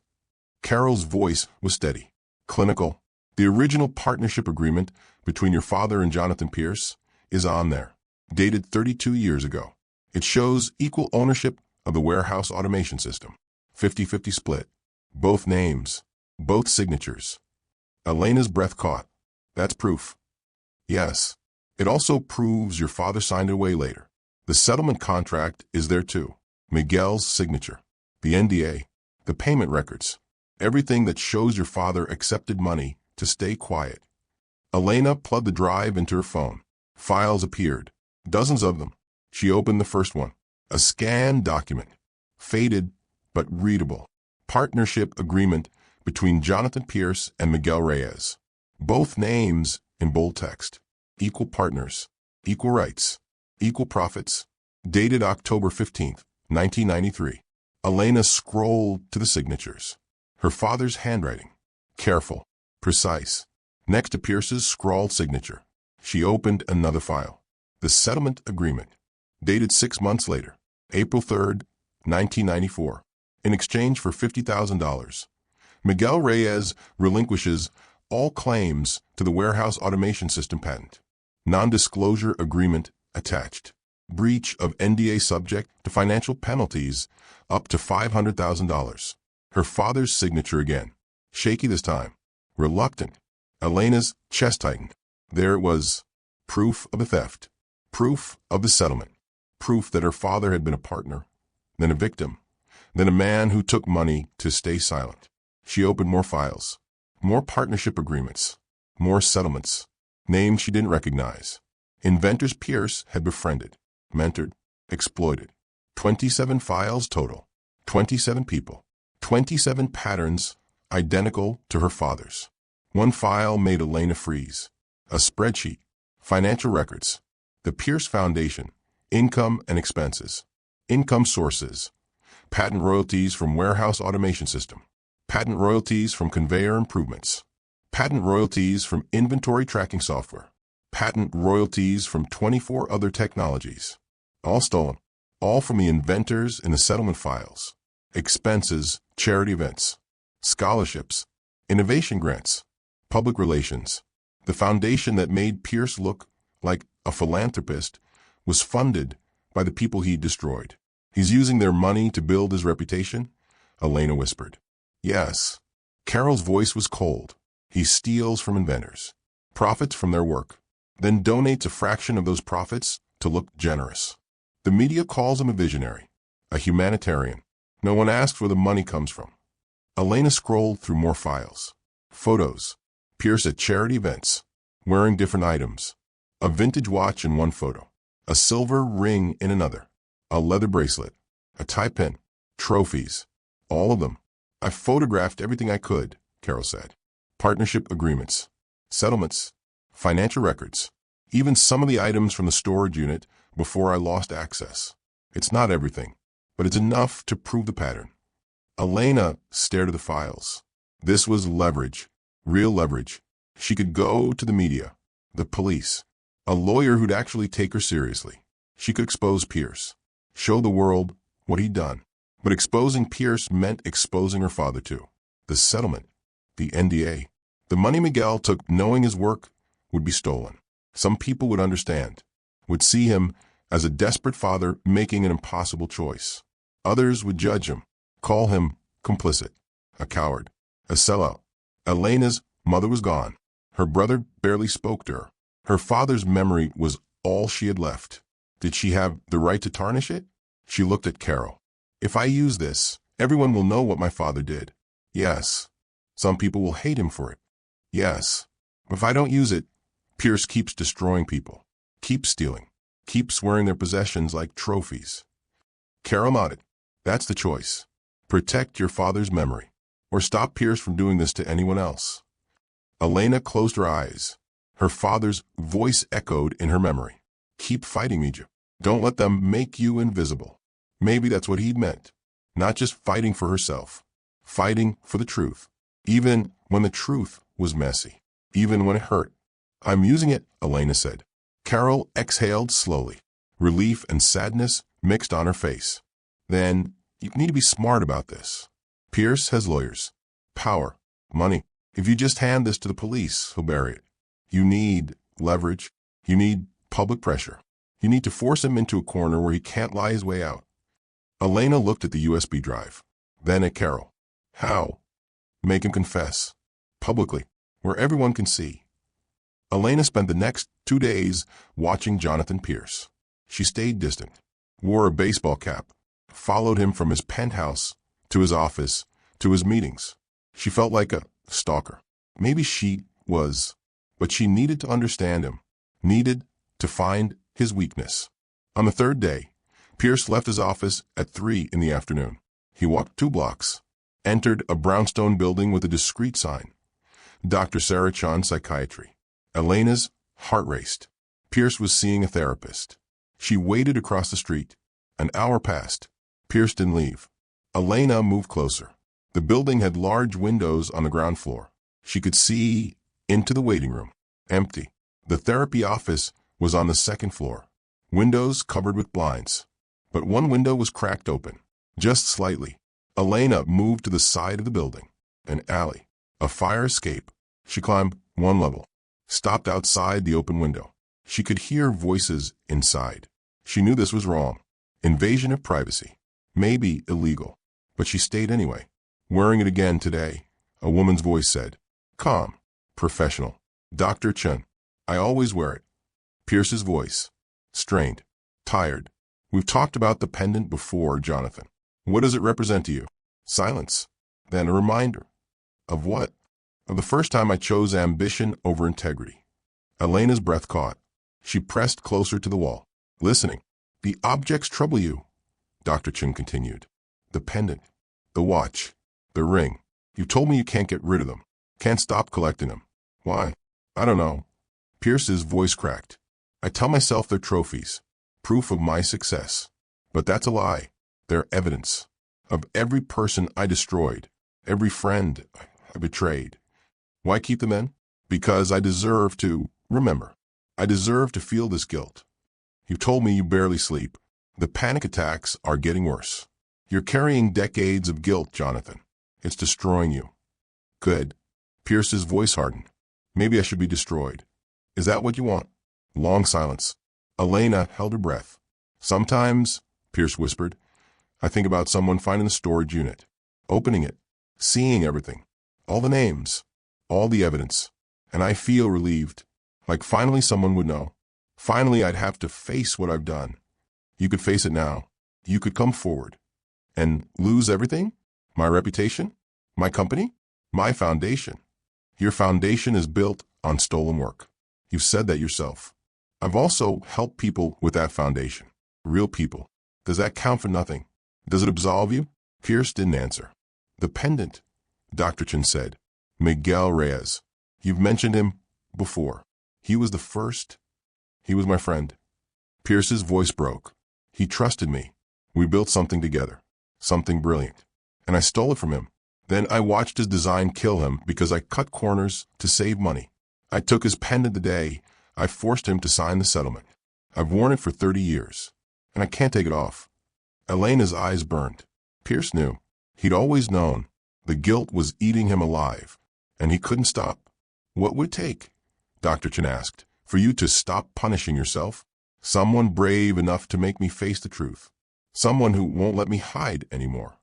Carol's voice was steady, clinical. The original partnership agreement between your father and Jonathan Pierce is on there, dated 32 years ago. It shows equal ownership of the warehouse automation system, 50-50 split, both names, both signatures. Elena's breath caught. That's proof. Yes. It also proves your father signed it away later. The settlement contract is there too. Miguel's signature, the NDA, the payment records, everything that shows your father accepted money to stay quiet. Elena plugged the drive into her phone. Files appeared, dozens of them. She opened the first one, a scanned document, faded but readable. Partnership agreement between Jonathan Pierce and Miguel Reyes. Both names in bold text. equal partners, equal rights, equal profits. Dated October 15th, 1993. Elena scrolled to the signatures. Her father's handwriting. Careful, precise. Next to Pierce's scrawled signature. She opened another file. The settlement agreement. Dated 6 months later. April 3rd, 1994. In exchange for $50,000, Miguel Reyes relinquishes all claims to the warehouse automation system patent. Non-disclosure agreement attached. Breach of NDA subject to financial penalties up to $500,000. Her father's signature again. Shaky this time. Reluctant. Elena's chest tightened. There it was. Proof of the theft. Proof of the settlement. Proof that her father had been a partner, then a victim, then a man who took money to stay silent. She opened more files. More partnership agreements. More settlements. Names she didn't recognize. Inventors Pierce had befriended, mentored, exploited. 27 files total. 27 people. 27 patterns identical to her father's. One file made Elena freeze. A spreadsheet. Financial records. The Pierce Foundation. Income and expenses. Income sources. Patent royalties from warehouse automation system. Patent royalties from conveyor improvements. Patent royalties from inventory tracking software. Patent royalties from 24 other technologies. All stolen. All from the inventors in the settlement files. Expenses, charity events, scholarships, innovation grants, public relations. The foundation that made Pierce look like a philanthropist was funded by the people he destroyed. He's using their money to build his reputation? Elena whispered. Yes. Carol's voice was cold. He steals from inventors, profits from their work, then donates a fraction of those profits to look generous. The media calls him a visionary, a humanitarian. No one asks where the money comes from. Elena scrolled through more files. Photos. Pierce at charity events, wearing different items. A vintage watch in one photo. A silver ring in another. A leather bracelet. A tie pin. Trophies. All of them. I photographed everything I could, Carol said. Partnership agreements. Settlements. Financial records. Even some of the items from the storage unit before I lost access. It's not everything, but it's enough to prove the pattern. Elena stared at the files. This was leverage. Real leverage. She could go to the media, the police, a lawyer who'd actually take her seriously. She could expose Pierce, show the world what he'd done. But exposing Pierce meant exposing her father too. The settlement, the NDA, the money Miguel took knowing his work would be stolen. Some people would understand, would see him as a desperate father making an impossible choice. Others would judge him, call him complicit, a coward, a sellout. Elena's mother was gone. Her brother barely spoke to her. Her father's memory was all she had left. Did she have the right to tarnish it? She looked at Carol. If I use this, everyone will know what my father did. Yes. Some people will hate him for it. Yes. If I don't use it, Pierce keeps destroying people, keeps stealing, keeps wearing their possessions like trophies. Carol nodded. That's the choice. Protect your father's memory, or stop Pierce from doing this to anyone else. Elena closed her eyes. Her father's voice echoed in her memory. Keep fighting, Mija. Don't let them make you invisible. Maybe that's what he'd meant. Not just fighting for herself. Fighting for the truth. Even when the truth was messy. Even when it hurt. I'm using it, Elena said. Carol exhaled slowly. Relief and sadness mixed on her face. Then, you need to be smart about this. Pierce has lawyers. Power. Money. If you just hand this to the police, he'll bury it. You need leverage. You need public pressure. You need to force him into a corner where he can't lie his way out. Elena looked at the USB drive, then at Carol. How? Make him confess. Publicly, where everyone can see. Elena spent the next 2 days watching Jonathan Pierce. She stayed distant, wore a baseball cap, followed him from his penthouse to his office to his meetings. She felt like a stalker. Maybe she was, but she needed to understand him, needed to find his weakness. On the third day, Pierce left his office at 3 in the afternoon. He walked 2 blocks, entered a brownstone building with a discreet sign, Dr. Sarah Chan Psychiatry. Elena's Heart raced. Pierce was seeing a therapist. She waited across the street. An hour passed. Pierce didn't leave. Elena moved closer. The building had large windows on the ground floor. She could see into the waiting room. Empty. The therapy office was on the second floor. Windows covered with blinds. But one window was cracked open, just slightly. Elena moved to the side of the building. An alley. A fire escape. She climbed one level. Stopped outside the open window. She could hear voices inside. She knew this was wrong. Invasion of privacy. Maybe illegal. But she stayed anyway. Wearing it again today, a woman's voice said. Calm. Professional. Dr. Chen. I always wear it. Pierce's voice. Strained. Tired. We've talked about the pendant before, Jonathan. What does it represent to you? Silence. Then a reminder. Of what? Of the first time I chose ambition over integrity. Elena's breath caught. She pressed closer to the wall, listening. The objects trouble you, Dr. Chen continued. The pendant, the watch, the ring. You told me you can't get rid of them. Can't stop collecting them. Why? I don't know. Pierce's voice cracked. I tell myself they're trophies, proof of my success. But that's a lie. They're evidence of every person I destroyed, every friend I betrayed. Why keep them in? Because I deserve to remember. I deserve to feel this guilt. You told me you barely sleep. The panic attacks are getting worse. You're carrying decades of guilt, Jonathan. It's destroying you. Good. Pierce's voice hardened. Maybe I should be destroyed. Is that what you want? Long silence. Elena held her breath. Sometimes, Pierce whispered, I think about someone finding the storage unit, opening it, seeing everything, all the names, all the evidence, and I feel relieved, like finally someone would know. Finally, I'd have to face what I've done. You could face it now. You could come forward. And lose everything? My reputation? My company? My foundation? Your foundation is built on stolen work. You've said that yourself. I've also helped people with that foundation. Real people. Does that count for nothing? Does it absolve you? Pierce didn't answer. The pendant, Dr. Chen said. Miguel Reyes. You've mentioned him before. He was the first. He was my friend. Pierce's voice broke. He trusted me. We built something together. Something brilliant. And I stole it from him. Then I watched his design kill him because I cut corners to save money. I took his pendant the day I forced him to sign the settlement. I've worn it for 30 years. And I can't take it off. Elena's eyes burned. Pierce knew. He'd always known. The guilt was eating him alive. And he couldn't stop. What would it take? Dr. Chen asked. For you to stop punishing yourself? Someone brave enough to make me face the truth. Someone who won't let me hide anymore.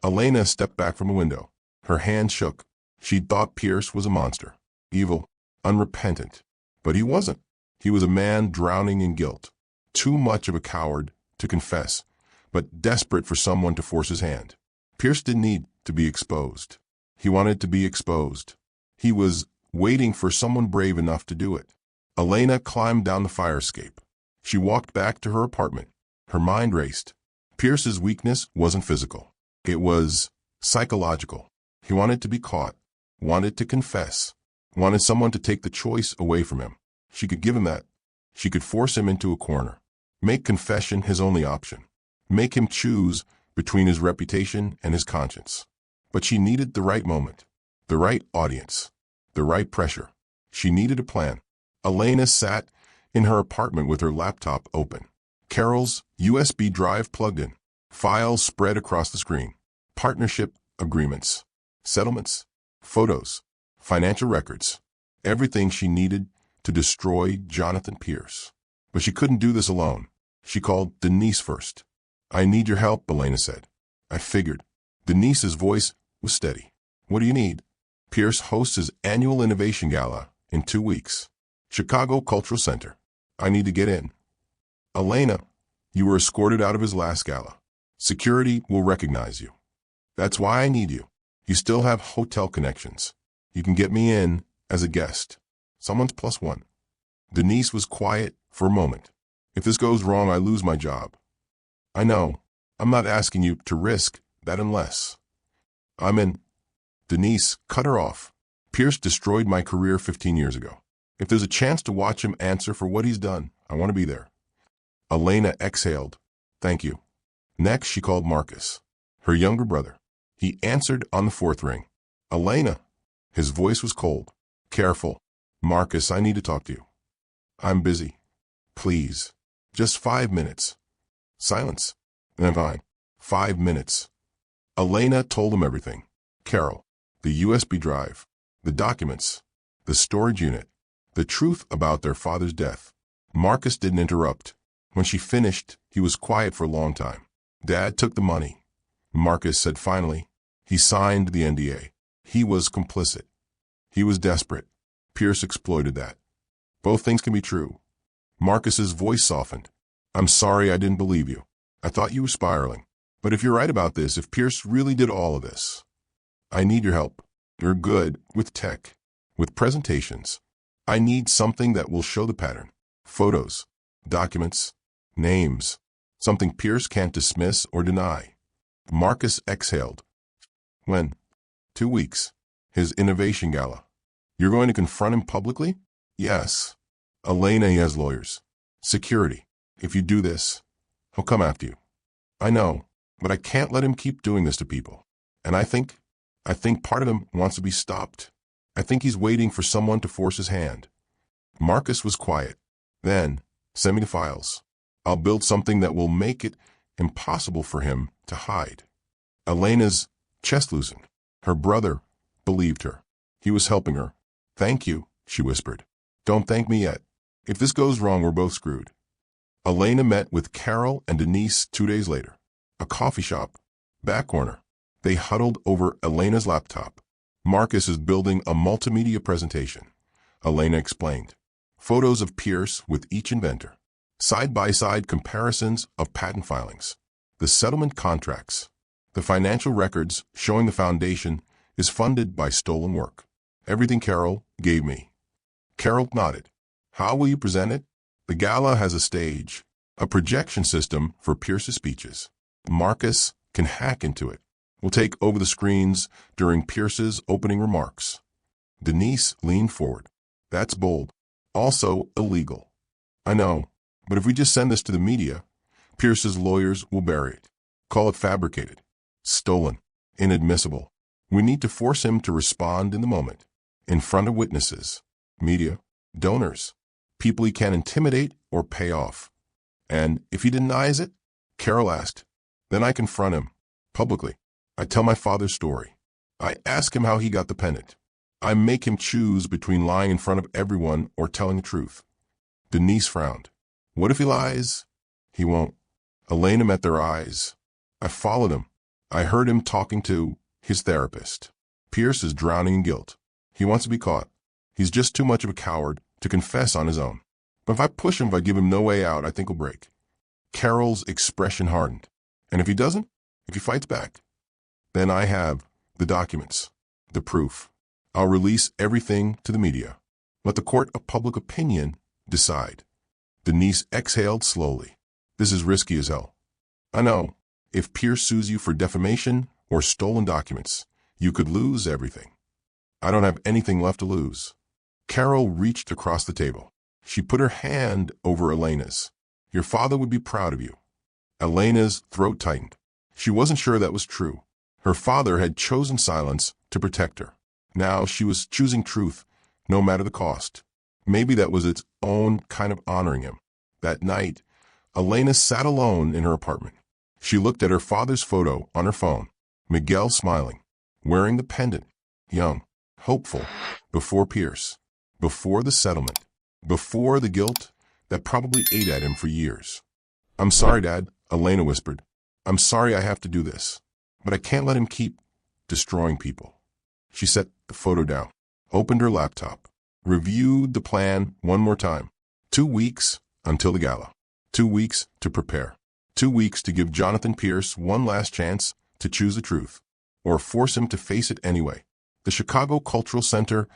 Elena stepped back from the window. Her hand shook. She'd thought Pierce was a monster. Evil. Unrepentant. But he wasn't. He was a man drowning in guilt. Too much of a coward to confess, but desperate for someone to force his hand. Pierce didn't need to be exposed. He wanted to be exposed. He was waiting for someone brave enough to do it. Elena climbed down the fire escape. She walked back to her apartment. Her mind raced. Pierce's weakness wasn't physical. It was psychological. He wanted to be caught, wanted to confess, wanted someone to take the choice away from him. She could give him that. She could force him into a corner, make confession his only option, make him choose between his reputation and his conscience. But she needed the right moment, the right audience, the right pressure. She needed a plan. Elena sat in her apartment with her laptop open. Carol's USB drive plugged in. Files spread across the screen. Partnership agreements, settlements, photos, financial records. Everything she needed to destroy Jonathan Pierce. But she couldn't do this alone. She called Denise first. I need your help, Elena said. I figured. Denise's voice was steady. What do you need? Pierce hosts his annual innovation gala in 2 weeks. Chicago Cultural Center. I need to get in. Elena, you were escorted out of his last gala. Security will recognize you. That's why I need you. You still have hotel connections. You can get me in as a guest. Someone's +1. Denise was quiet for a moment. If this goes wrong, I lose my job. I know. I'm not asking you to risk that unless. I'm in. Denise cut her off. Pierce destroyed my career 15 years ago. If there's a chance to watch him answer for what he's done, I want to be there. Elena exhaled. Thank you. Next, she called Marcus, her younger brother. He answered on the fourth ring. Elena. His voice was cold. Careful. Marcus, I need to talk to you. I'm busy. Please. Just 5 minutes. Silence. Then fine. 5 minutes. Elena told him everything. Carol, the USB drive, the documents, the storage unit, the truth about their father's death. Marcus didn't interrupt. When she finished, he was quiet for a long time. Dad took the money. Marcus said finally. He signed the NDA. He was complicit. He was desperate. Pierce exploited that. Both things can be true. Marcus's voice softened. I'm sorry I didn't believe you. I thought you were spiraling. But if you're right about this, if Pierce really did all of this, I need your help. You're good with tech, with presentations. I need something that will show the pattern. Photos, documents, names. Something Pierce can't dismiss or deny. Marcus exhaled. When? 2 weeks. His innovation gala. You're going to confront him publicly? Yes. Elena, he has lawyers. Security. If you do this, he'll come after you. I know, but I can't let him keep doing this to people. And I think part of him wants to be stopped. I think he's waiting for someone to force his hand. Marcus was quiet. Then, send me the files. I'll build something that will make it impossible for him to hide. Elena's chest loosened. Her brother believed her. He was helping her. Thank you, she whispered. Don't thank me yet. If this goes wrong, we're both screwed. Elena met with Carol and Denise 2 days later. A coffee shop. Back corner. They huddled over Elena's laptop. Marcus is building a multimedia presentation. Elena explained. Photos of Pierce with each inventor. Side-by-side comparisons of patent filings. The settlement contracts. The financial records showing the foundation is funded by stolen work. Everything Carol gave me. Carol nodded. How will you present it? The gala has a stage, a projection system for Pierce's speeches. Marcus can hack into it. We'll take over the screens during Pierce's opening remarks. Denise leaned forward. That's bold. Also illegal. I know, but if we just send this to the media, Pierce's lawyers will bury it. Call it fabricated. Stolen. Inadmissible. We need to force him to respond in the moment. In front of witnesses. Media. Donors. People he can intimidate or pay off. And if he denies it, Carol asked, then I confront him. Publicly. I tell my father's story. I ask him how he got the pendant. I make him choose between lying in front of everyone or telling the truth. Denise frowned. What if he lies? He won't. Elena met their eyes. I followed him. I heard him talking to his therapist. Pierce is drowning in guilt. He wants to be caught. He's just too much of a coward to confess on his own. But if I push him, if I give him no way out, I think he'll break. Carol's expression hardened. And if he doesn't, if he fights back, then I have the documents, the proof. I'll release everything to the media. Let the court of public opinion decide. Denise exhaled slowly. This is risky as hell. I know. If Pierce sues you for defamation or stolen documents, you could lose everything. I don't have anything left to lose. Carol reached across the table. She put her hand over Elena's. Your father would be proud of you. Elena's throat tightened. She wasn't sure that was true. Her father had chosen silence to protect her. Now she was choosing truth, no matter the cost. Maybe that was its own kind of honoring him. That night, Elena sat alone in her apartment. She looked at her father's photo on her phone. Miguel smiling, wearing the pendant, young, hopeful, before Pierce, before the settlement, before the guilt that probably ate at him for years. I'm sorry, Dad, Elena whispered. I'm sorry I have to do this, but I can't let him keep destroying people. She set the photo down, opened her laptop, reviewed the plan one more time. 2 weeks until the gala. 2 weeks to prepare. 2 weeks to give Jonathan Pierce one last chance to choose the truth, or force him to face it anyway. The Chicago Cultural Center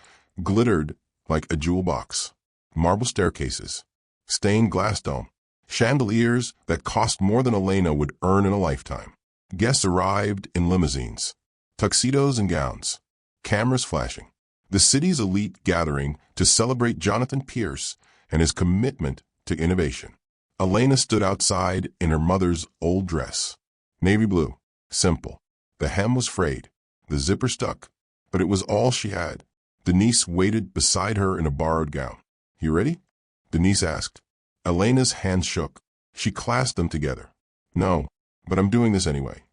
glittered like a jewel box. Marble staircases, stained glass dome, chandeliers that cost more than Elena would earn in a lifetime. Guests arrived in limousines, tuxedos and gowns, cameras flashing. the city's elite gathering to celebrate Jonathan Pierce and his commitment to innovation. Elena stood outside in her mother's old dress. Navy blue. Simple. The hem was frayed. The zipper stuck. But it was all she had. Denise waited beside her in a borrowed gown. "You ready?" Denise asked. Elena's hands shook. She clasped them together. "No, but I'm doing this anyway."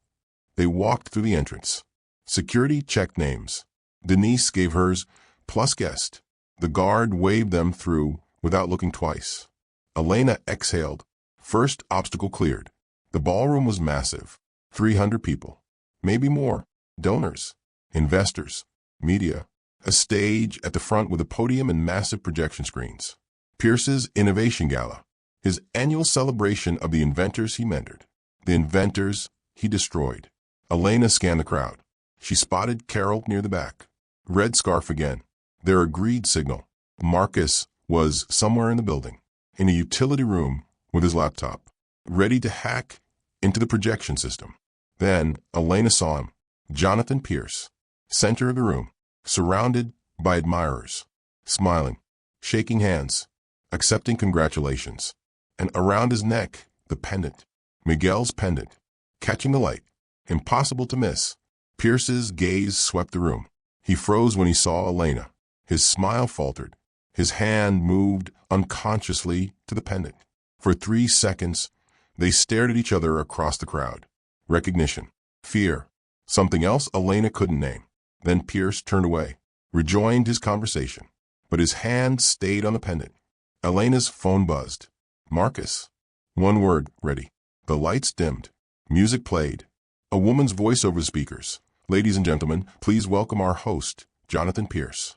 They walked through the entrance. Security checked names. Denise gave hers, plus guest. The guard waved them through without looking twice. Elena exhaled. First obstacle cleared. The ballroom was massive. 300 people. Maybe more. Donors. Investors. Media. A stage at the front with a podium and massive projection screens. Pierce's Innovation Gala. His annual celebration of the inventors he mentored. The inventors he destroyed. Elena scanned the crowd. She spotted Carol near the back. Red scarf again. Their agreed signal. Marcus was somewhere in the building, in a utility room with his laptop, ready to hack into the projection system. Then Elena saw him, Jonathan Pierce, center of the room, surrounded by admirers, smiling, shaking hands, accepting congratulations. And around his neck, the pendant, Miguel's pendant, catching the light, impossible to miss. Pierce's gaze swept the room. He froze when he saw Elena. His smile faltered. His hand moved unconsciously to the pendant. For 3 seconds, they stared at each other across the crowd. Recognition. Fear. Something else Elena couldn't name. Then Pierce turned away, rejoined his conversation. But his hand stayed on the pendant. Elena's phone buzzed. Marcus. One word, ready. The lights dimmed. Music played. A woman's voice over the speakers. "Ladies and gentlemen, please welcome our host, Jonathan Pierce."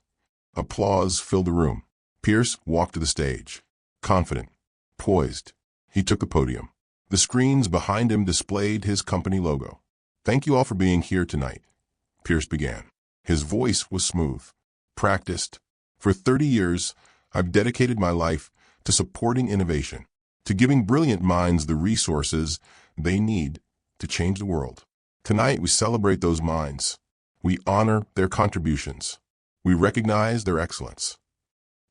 Applause filled the room. Pierce walked to the stage. Confident. Poised. He took the podium. The screens behind him displayed his company logo. "Thank you all for being here tonight," Pierce began. His voice was smooth. Practiced. "For 30 years, I've dedicated my life to supporting innovation, to giving brilliant minds the resources they need to change the world. Tonight, we celebrate those minds. We honor their contributions. We recognize their excellence."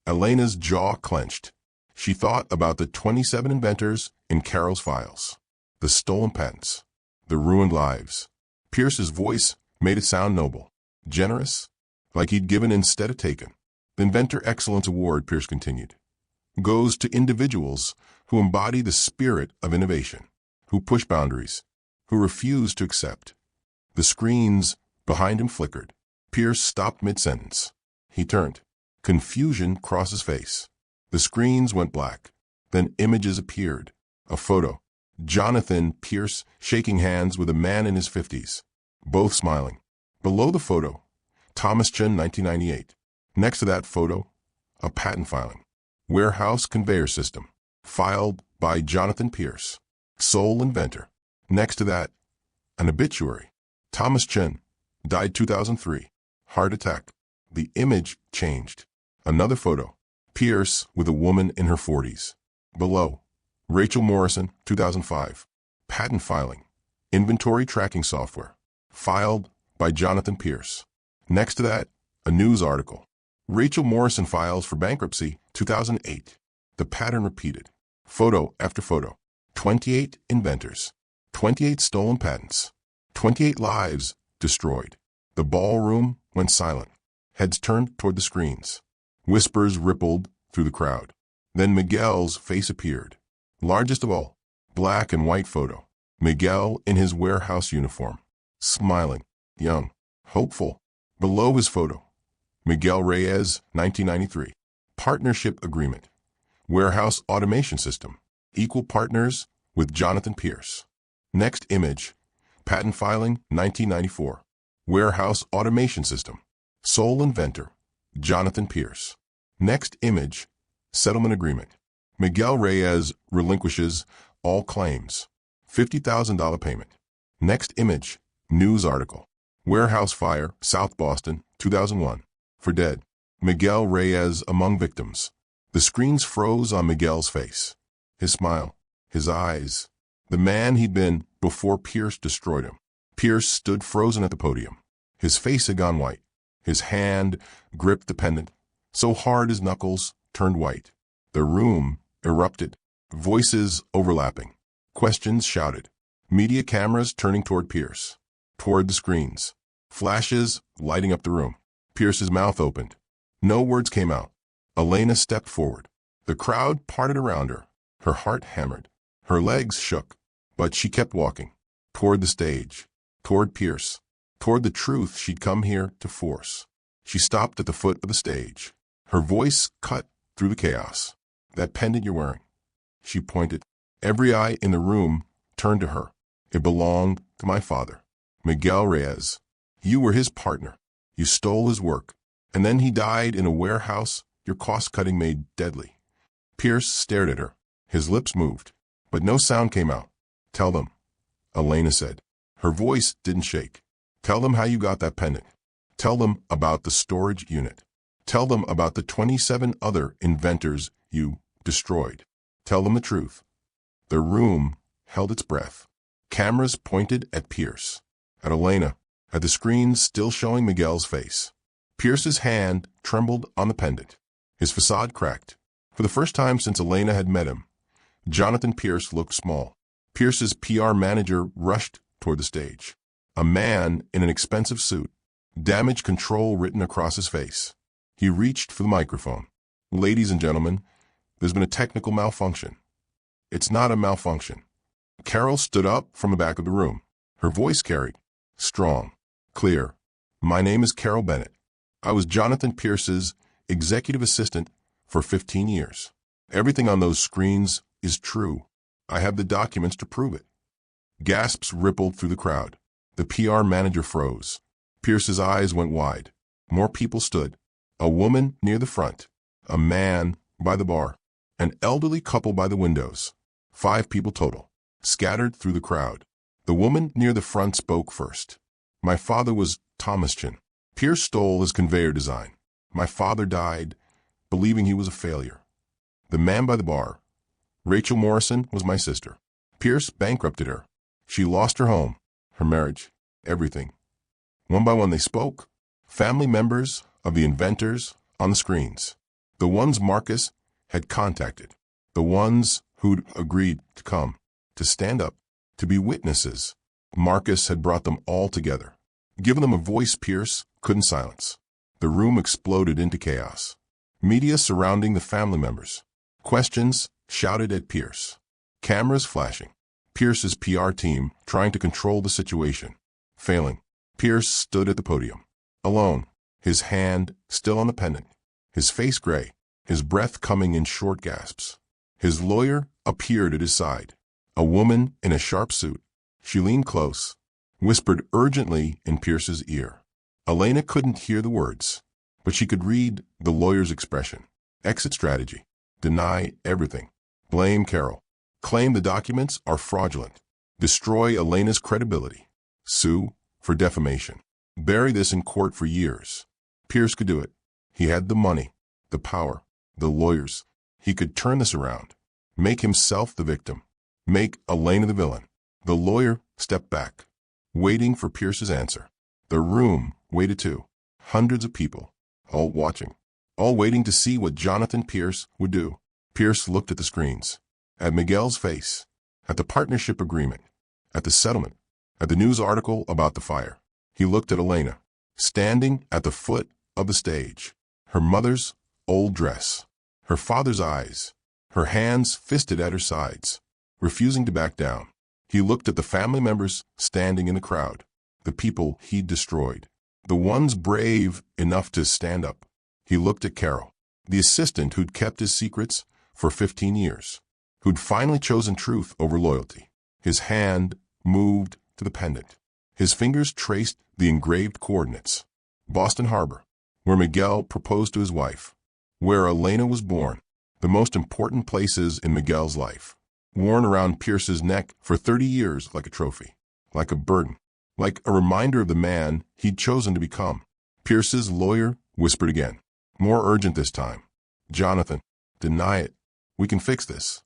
Elena's jaw clenched. She thought about the 27 inventors in Carol's files, the stolen patents, the ruined lives. Pierce's voice made it sound noble, generous, like he'd given instead of taken. "The Inventor Excellence Award," Pierce continued, "goes to individuals who embody the spirit of innovation, who push boundaries, who refuse to accept." The screens behind him flickered. Pierce stopped mid-sentence. He turned. Confusion crossed his face. The screens went black. Then images appeared. A photo. Jonathan Pierce shaking hands with a man in his 50s, both smiling. Below the photo, Thomas Chin, 1998. Next to that photo, a patent filing. Warehouse conveyor system, filed by Jonathan Pierce, sole inventor. Next to that, an obituary. Thomas Chin, died 2003, heart attack. The image changed. Another photo, Pierce with a woman in her 40s. Below, Rachel Morrison, 2005, patent filing, inventory tracking software, filed by Jonathan Pierce. Next to that, a news article. Rachel Morrison files for bankruptcy, 2008. The pattern repeated. Photo after photo. 28 inventors. 28 stolen patents. 28 lives destroyed. The ballroom went silent. Heads turned toward the screens. Whispers rippled through the crowd. Then Miguel's face appeared. Largest of all, black and white photo. Miguel in his warehouse uniform. Smiling, young, hopeful. Below his photo, Miguel Reyes, 1993. Partnership agreement. Warehouse automation system. Equal partners with Jonathan Pierce. Next image, patent filing, 1994. Warehouse automation system. Sole inventor, Jonathan Pierce. Next image, settlement agreement. Miguel Reyes relinquishes all claims. $50,000 payment. Next image, news article. Warehouse fire, South Boston, 2001. For dead. Miguel Reyes among victims. The screens froze on Miguel's face. His smile. His eyes. The man he'd been before Pierce destroyed him. Pierce stood frozen at the podium. His face had gone white. His hand gripped the pendant, so hard his knuckles turned white. The room erupted, voices overlapping, questions shouted, media cameras turning toward Pierce, toward the screens, flashes lighting up the room. Pierce's mouth opened. No words came out. Elena stepped forward. The crowd parted around her. Her heart hammered. Her legs shook, but she kept walking, toward the stage, toward Pierce, toward the truth she'd come here to force. She stopped at the foot of the stage. Her voice cut through the chaos. "That pendant you're wearing," she pointed. Every eye in the room turned to her. "It belonged to my father, Miguel Reyes. You were his partner. You stole his work, and then he died in a warehouse your cost-cutting made deadly." Pierce stared at her. His lips moved, but no sound came out. "Tell them," Elena said. Her voice didn't shake. "Tell them how you got that pendant. Tell them about the storage unit. Tell them about the 27 other inventors you destroyed. Tell them the truth." The room held its breath. Cameras pointed at Pierce, at Elena, at the screens still showing Miguel's face. Pierce's hand trembled on the pendant. His facade cracked. For the first time since Elena had met him, Jonathan Pierce looked small. Pierce's PR manager rushed toward the stage. A man in an expensive suit, damage control written across his face. He reached for the microphone. "Ladies and gentlemen, there's been a technical malfunction." "It's not a malfunction." Carol stood up from the back of the room. Her voice carried, strong, clear. "My name is Carol Bennett. I was Jonathan Pierce's executive assistant for 15 years. Everything on those screens is true. I have the documents to prove it." Gasps rippled through the crowd. The PR manager froze. Pierce's eyes went wide. More people stood. A woman near the front, a man by the bar, an elderly couple by the windows. 5 people total, scattered through the crowd. The woman near the front spoke first. "My father was Thomas Chin. Pierce stole his conveyor design. My father died believing he was a failure." The man by the bar, "Rachel Morrison was my sister. Pierce bankrupted her. She lost her home, her marriage, everything." One by one they spoke. Family members of the inventors on the screens. The ones Marcus had contacted. The ones who'd agreed to come, to stand up, to be witnesses. Marcus had brought them all together, given them a voice Pierce couldn't silence. The room exploded into chaos. Media surrounding the family members. Questions shouted at Pierce. Cameras flashing. Pierce's PR team trying to control the situation. Failing. Pierce stood at the podium, alone, his hand still on the pendant, his face gray, his breath coming in short gasps. His lawyer appeared at his side, a woman in a sharp suit. She leaned close, whispered urgently in Pierce's ear. Elena couldn't hear the words, but she could read the lawyer's expression. Exit strategy. Deny everything. Blame Carol. Claim the documents are fraudulent. Destroy Elena's credibility. Sue for defamation. Bury this in court for years. Pierce could do it. He had the money, the power, the lawyers. He could turn this around. Make himself the victim. Make Elena the villain. The lawyer stepped back, waiting for Pierce's answer. The room waited too. Hundreds of people, all watching, all waiting to see what Jonathan Pierce would do. Pierce looked at the screens, at Miguel's face, at the partnership agreement, at the settlement, at the news article about the fire. He looked at Elena, standing at the foot of the stage, her mother's old dress, her father's eyes, her hands fisted at her sides, refusing to back down. He looked at the family members standing in the crowd, the people he'd destroyed, the ones brave enough to stand up. He looked at Carol, the assistant who'd kept his secrets for 15 years, who'd finally chosen truth over loyalty. His hand moved to the pendant. His fingers traced the engraved coordinates. Boston Harbor, where Miguel proposed to his wife, where Elena was born, the most important places in Miguel's life, worn around Pierce's neck for 30 years like a trophy, like a burden, like a reminder of the man he'd chosen to become. Pierce's lawyer whispered again, more urgent this time. "Jonathan, deny it. We can fix this."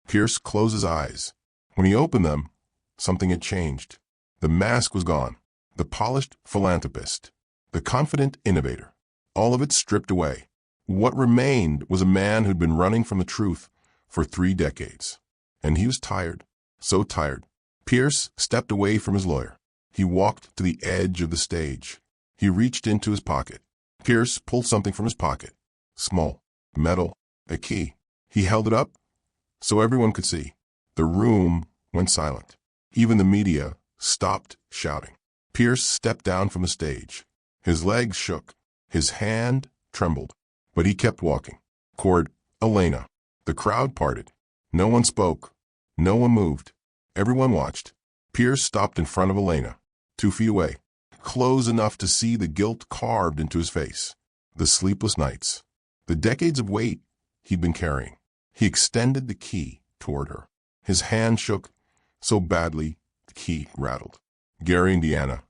Pierce closed his eyes. When he opened them, something had changed. The mask was gone. The polished philanthropist, the confident innovator. All of it stripped away. What remained was a man who'd been running from the truth for 3 decades. And he was tired, so tired. Pierce stepped away from his lawyer. He walked to the edge of the stage. He reached into his pocket. Pierce pulled something from his pocket. Small, metal, a key. He held it up so everyone could see. The room went silent. Even the media stopped shouting. Pierce stepped down from the stage. His legs shook. His hand trembled. But he kept walking. Toward Elena. The crowd parted. No one spoke. No one moved. Everyone watched. Pierce stopped in front of Elena, 2 feet away, close enough to see the guilt carved into his face. The sleepless nights. The decades of weight he'd been carrying. He extended the key toward her. His hand shook so badly the key rattled. Gary, Indiana.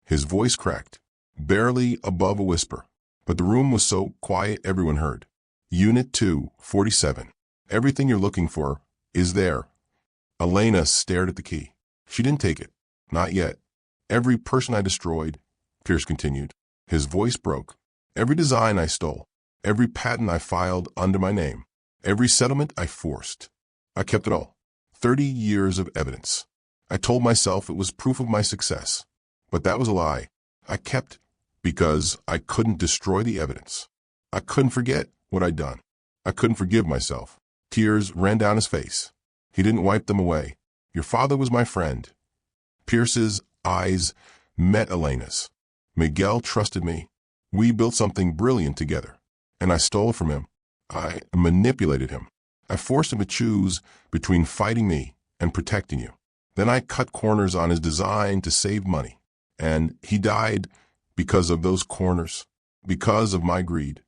His voice cracked, barely above a whisper. But the room was so quiet everyone heard. Unit 247. Everything you're looking for is there. Elena stared at the key. She didn't take it. Not yet. Every person I destroyed, Pierce continued. His voice broke. Every design I stole. Every patent I filed under my name. Every settlement I forced. I kept it all. 30 years of evidence. I told myself it was proof of my success. But that was a lie. I kept because I couldn't destroy the evidence. I couldn't forget what I'd done. I couldn't forgive myself. Tears ran down his face. He didn't wipe them away. Your father was my friend. Pierce's eyes met Elena's. Miguel trusted me. We built something brilliant together. And I stole from him. I manipulated him. I forced him to choose between fighting me and protecting you. Then I cut corners on his design to save money. And he died because of those corners, because of my greed.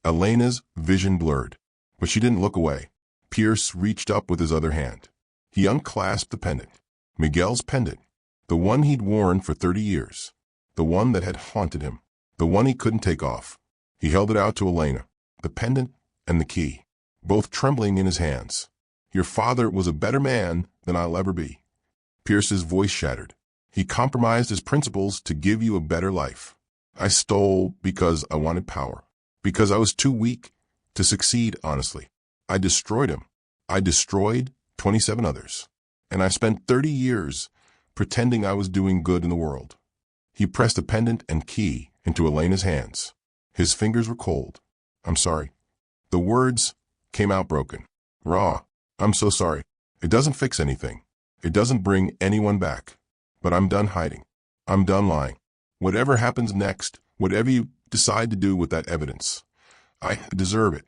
Elena's vision blurred, but she didn't look away. Pierce reached up with his other hand. He unclasped the pendant. Miguel's pendant. The one he'd worn for 30 years. The one that had haunted him. The one he couldn't take off. He held it out to Elena. The pendant and the key, both trembling in his hands. Your father was a better man than I'll ever be. Pierce's voice shattered. He compromised his principles to give you a better life. I stole because I wanted power. Because I was too weak to succeed honestly. I destroyed him. I destroyed 27 others. And I spent 30 years pretending I was doing good in the world. He pressed the pendant and key into Elena's hands. His fingers were cold. I'm sorry. The words came out broken. Raw. I'm so sorry. It doesn't fix anything. It doesn't bring anyone back. But I'm done hiding. I'm done lying. Whatever happens next, whatever you decide to do with that evidence, I deserve it.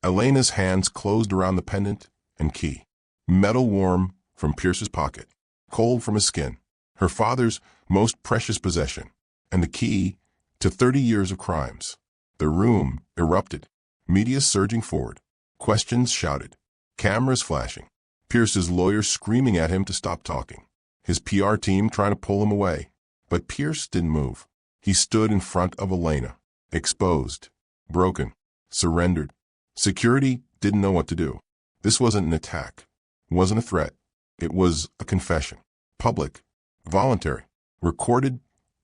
Elena's hands closed around the pendant and key. Metal warm from Pierce's pocket. Cold from his skin. Her father's most precious possession. And the key to 30 years of crimes. The room erupted. Media surging forward. Questions shouted. Cameras flashing. Pierce's lawyer screaming at him to stop talking. His PR team trying to pull him away. But Pierce didn't move. He stood in front of Elena. Exposed. Broken. Surrendered. Security didn't know what to do. This wasn't an attack. It wasn't a threat. It was a confession. Public. Voluntary. Recorded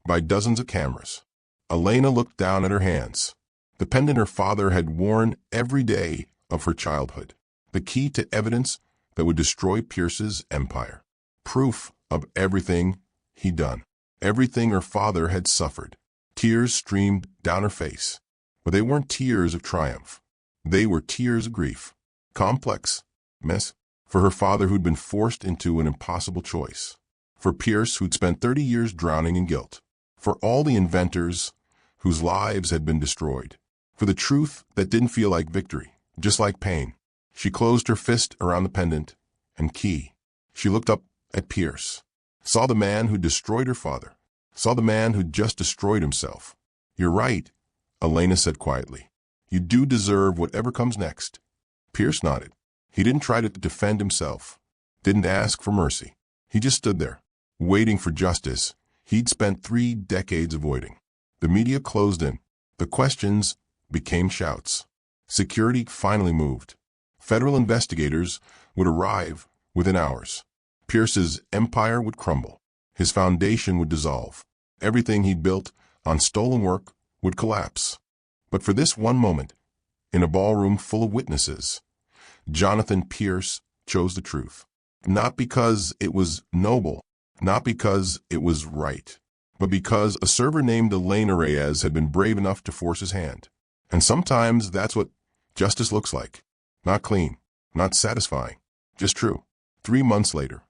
by dozens of cameras. Elena looked down at her hands. The pendant her father had worn every day of her childhood. The key to evidence that would destroy Pierce's empire. Proof of everything he'd done. Everything her father had suffered. Tears streamed down her face. But they weren't tears of triumph. They were tears of grief. Complex mess. For her father who'd been forced into an impossible choice. For Pierce who'd spent 30 years drowning in guilt. For all the inventors whose lives had been destroyed. For the truth that didn't feel like victory, just like pain. She closed her fist around the pendant and key. She looked up at Pierce. Saw the man who destroyed her father. Saw the man who'd just destroyed himself. You're right, Elena said quietly. You do deserve whatever comes next. Pierce nodded. He didn't try to defend himself. Didn't ask for mercy. He just stood there, waiting for justice he'd spent 3 decades avoiding. The media closed in. The questions became shouts. Security finally moved. Federal investigators would arrive within hours. Pierce's empire would crumble. His foundation would dissolve. Everything he'd built on stolen work would collapse. But for this one moment, in a ballroom full of witnesses, Jonathan Pierce chose the truth. Not because it was noble, not because it was right, but because a server named Elena Reyes had been brave enough to force his hand. And sometimes that's what justice looks like. Not clean, not satisfying, just true. 3 months later,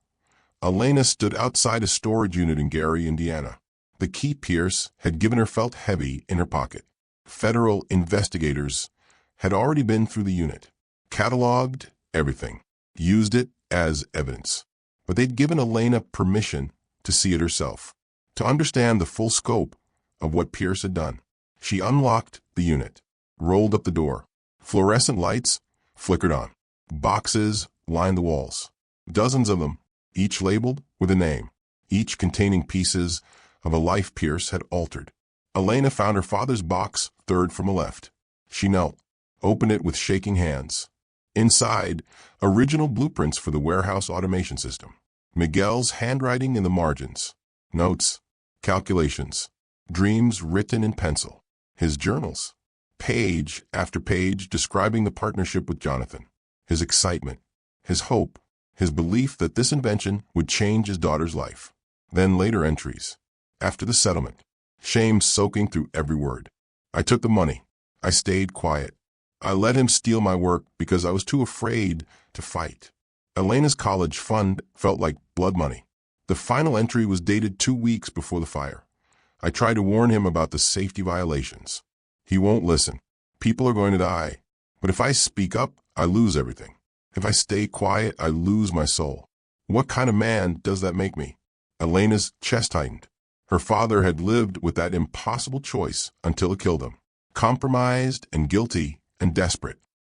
Elena stood outside a storage unit in Gary, Indiana. The key Pierce had given her felt heavy in her pocket. Federal investigators had already been through the unit, cataloged everything, used it as evidence. But they'd given Elena permission to see it herself, to understand the full scope of what Pierce had done. She unlocked the unit, rolled up the door. Fluorescent lights flickered on. Boxes lined the walls. Dozens of them, each labeled with a name, each containing pieces of a life Pierce had altered. Elena found her father's box, third from the left. She knelt, opened it with shaking hands. Inside, original blueprints for the warehouse automation system. Miguel's handwriting in the margins. Notes, calculations, dreams written in pencil. His journals, page after page describing the partnership with Jonathan. His excitement, his hope, his belief that this invention would change his daughter's life. Then later entries. After the settlement, shame soaking through every word. I took the money. I stayed quiet. I let him steal my work because I was too afraid to fight. Elena's college fund felt like blood money. The final entry was dated 2 weeks before the fire. I tried to warn him about the safety violations. He won't listen. People are going to die. But if I speak up, I lose everything. If I stay quiet, I lose my soul. What kind of man does that make me? Elena's chest tightened. Her father had lived with that impossible choice until it killed him. Compromised and guilty and desperate.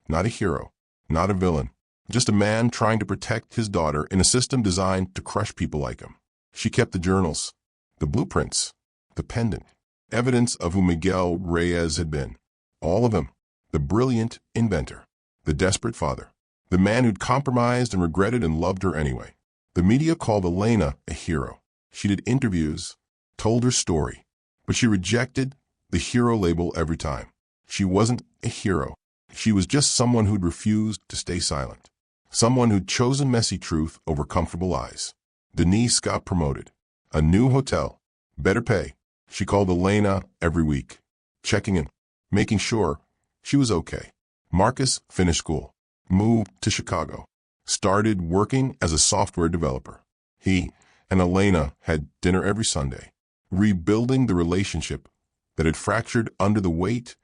Not a hero, not a villain, just a man trying to protect his daughter in a system designed to crush people like him. She kept the journals, the blueprints, the pendant, evidence of who Miguel Reyes had been. All of him, the brilliant inventor, the desperate father, the man who'd compromised and regretted and loved her anyway. The media called Elena a hero. She did interviews, told her story, but she rejected the hero label every time. She wasn't a hero. She was just someone who'd refused to stay silent. Someone who'd chosen messy truth over comfortable lies. Denise got promoted. A new hotel. Better pay. She called Elena every week, checking in, making sure she was okay. Marcus finished school, moved to Chicago, started working as a software developer. He and Elena had dinner every Sunday, rebuilding the relationship that had fractured under the weight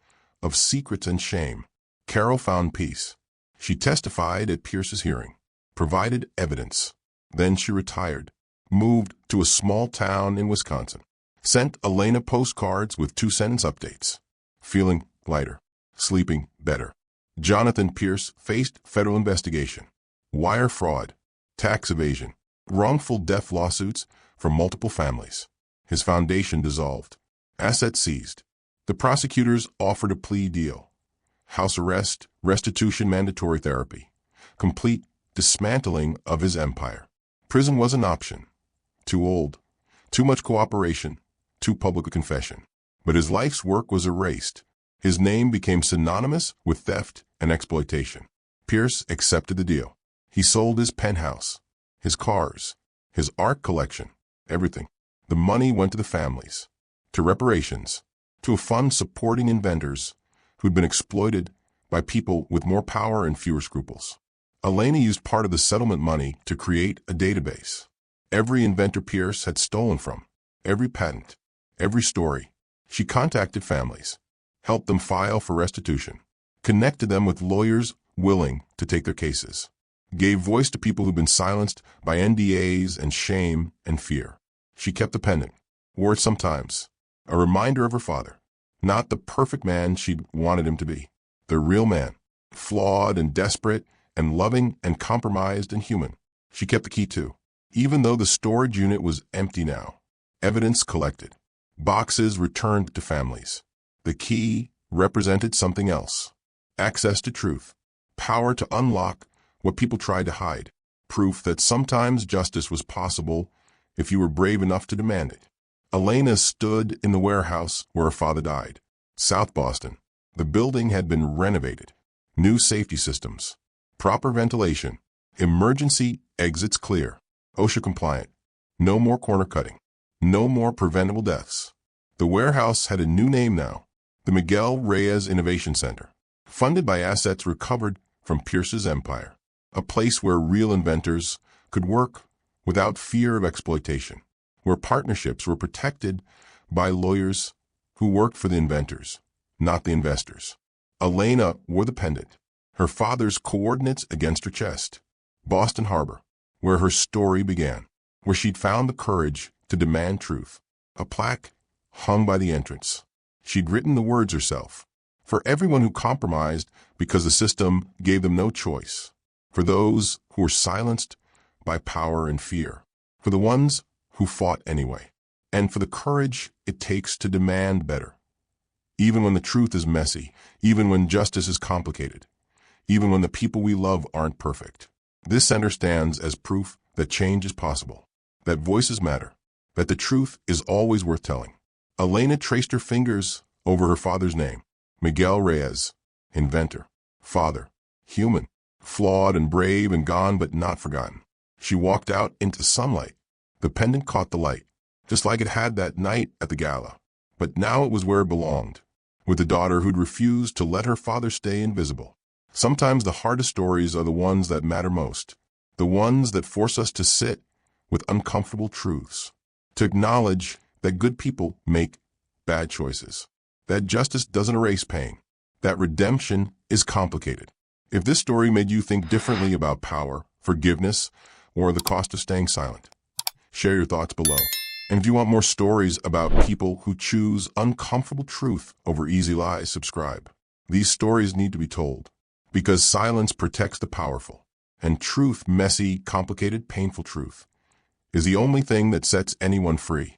of secrets and shame. Carol found peace. She testified at Pierce's hearing, provided evidence. Then she retired, moved to a small town in Wisconsin, sent Elena postcards with 2-sentence updates. Feeling lighter, sleeping better. Jonathan Pierce faced federal investigation, wire fraud, tax evasion, wrongful death lawsuits from multiple families. His foundation dissolved, assets seized. The prosecutors offered a plea deal. House arrest, restitution, mandatory therapy, complete dismantling of his empire. Prison was an option. Too old, too much cooperation, too public a confession. But his life's work was erased. His name became synonymous with theft and exploitation. Pierce accepted the deal. He sold his penthouse, his cars, his art collection, everything. The money went to the families, to reparations, to a fund supporting inventors who'd been exploited by people with more power and fewer scruples. Elena used part of the settlement money to create a database. Every inventor Pierce had stolen from, every patent, every story. She contacted families, helped them file for restitution, connected them with lawyers willing to take their cases, gave voice to people who'd been silenced by NDAs and shame and fear. She kept the pendant, wore it sometimes, a reminder of her father. Not the perfect man she'd wanted him to be. The real man, flawed and desperate and loving and compromised and human. She kept the key too. Even though the storage unit was empty now, evidence collected, boxes returned to families. The key represented something else. Access to truth, power to unlock what people tried to hide, proof that sometimes justice was possible if you were brave enough to demand it. Elena stood in the warehouse where her father died. South Boston. The building had been renovated. New safety systems. Proper ventilation. Emergency exits clear. OSHA compliant. No more corner cutting. No more preventable deaths. The warehouse had a new name now. The Miguel Reyes Innovation Center. Funded by assets recovered from Pierce's empire. A place where real inventors could work without fear of exploitation. Where partnerships were protected by lawyers who worked for the inventors, not the investors. Elena wore the pendant, her father's coordinates against her chest. Boston Harbor, where her story began, where she'd found the courage to demand truth. A plaque hung by the entrance. She'd written the words herself. For everyone who compromised because the system gave them no choice. For those who were silenced by power and fear. For the ones who fought anyway. And for the courage it takes to demand better. Even when the truth is messy, even when justice is complicated, even when the people we love aren't perfect. This center stands as proof that change is possible, that voices matter, that the truth is always worth telling. Elena traced her fingers over her father's name. Miguel Reyes, inventor, father, human, flawed and brave and gone but not forgotten. She walked out into sunlight. The pendant caught the light, just like it had that night at the Gala. But now it was where it belonged, with the daughter who'd refused to let her father stay invisible. Sometimes the hardest stories are the ones that matter most, the ones that force us to sit with uncomfortable truths, to acknowledge that good people make bad choices, that justice doesn't erase pain, that redemption is complicated. If this story made you think differently about power, forgiveness, or the cost of staying silent, share your thoughts below. And if you want more stories about people who choose uncomfortable truth over easy lies, subscribe. These stories need to be told, because silence protects the powerful, and truth, messy, complicated, painful truth, is the only thing that sets anyone free.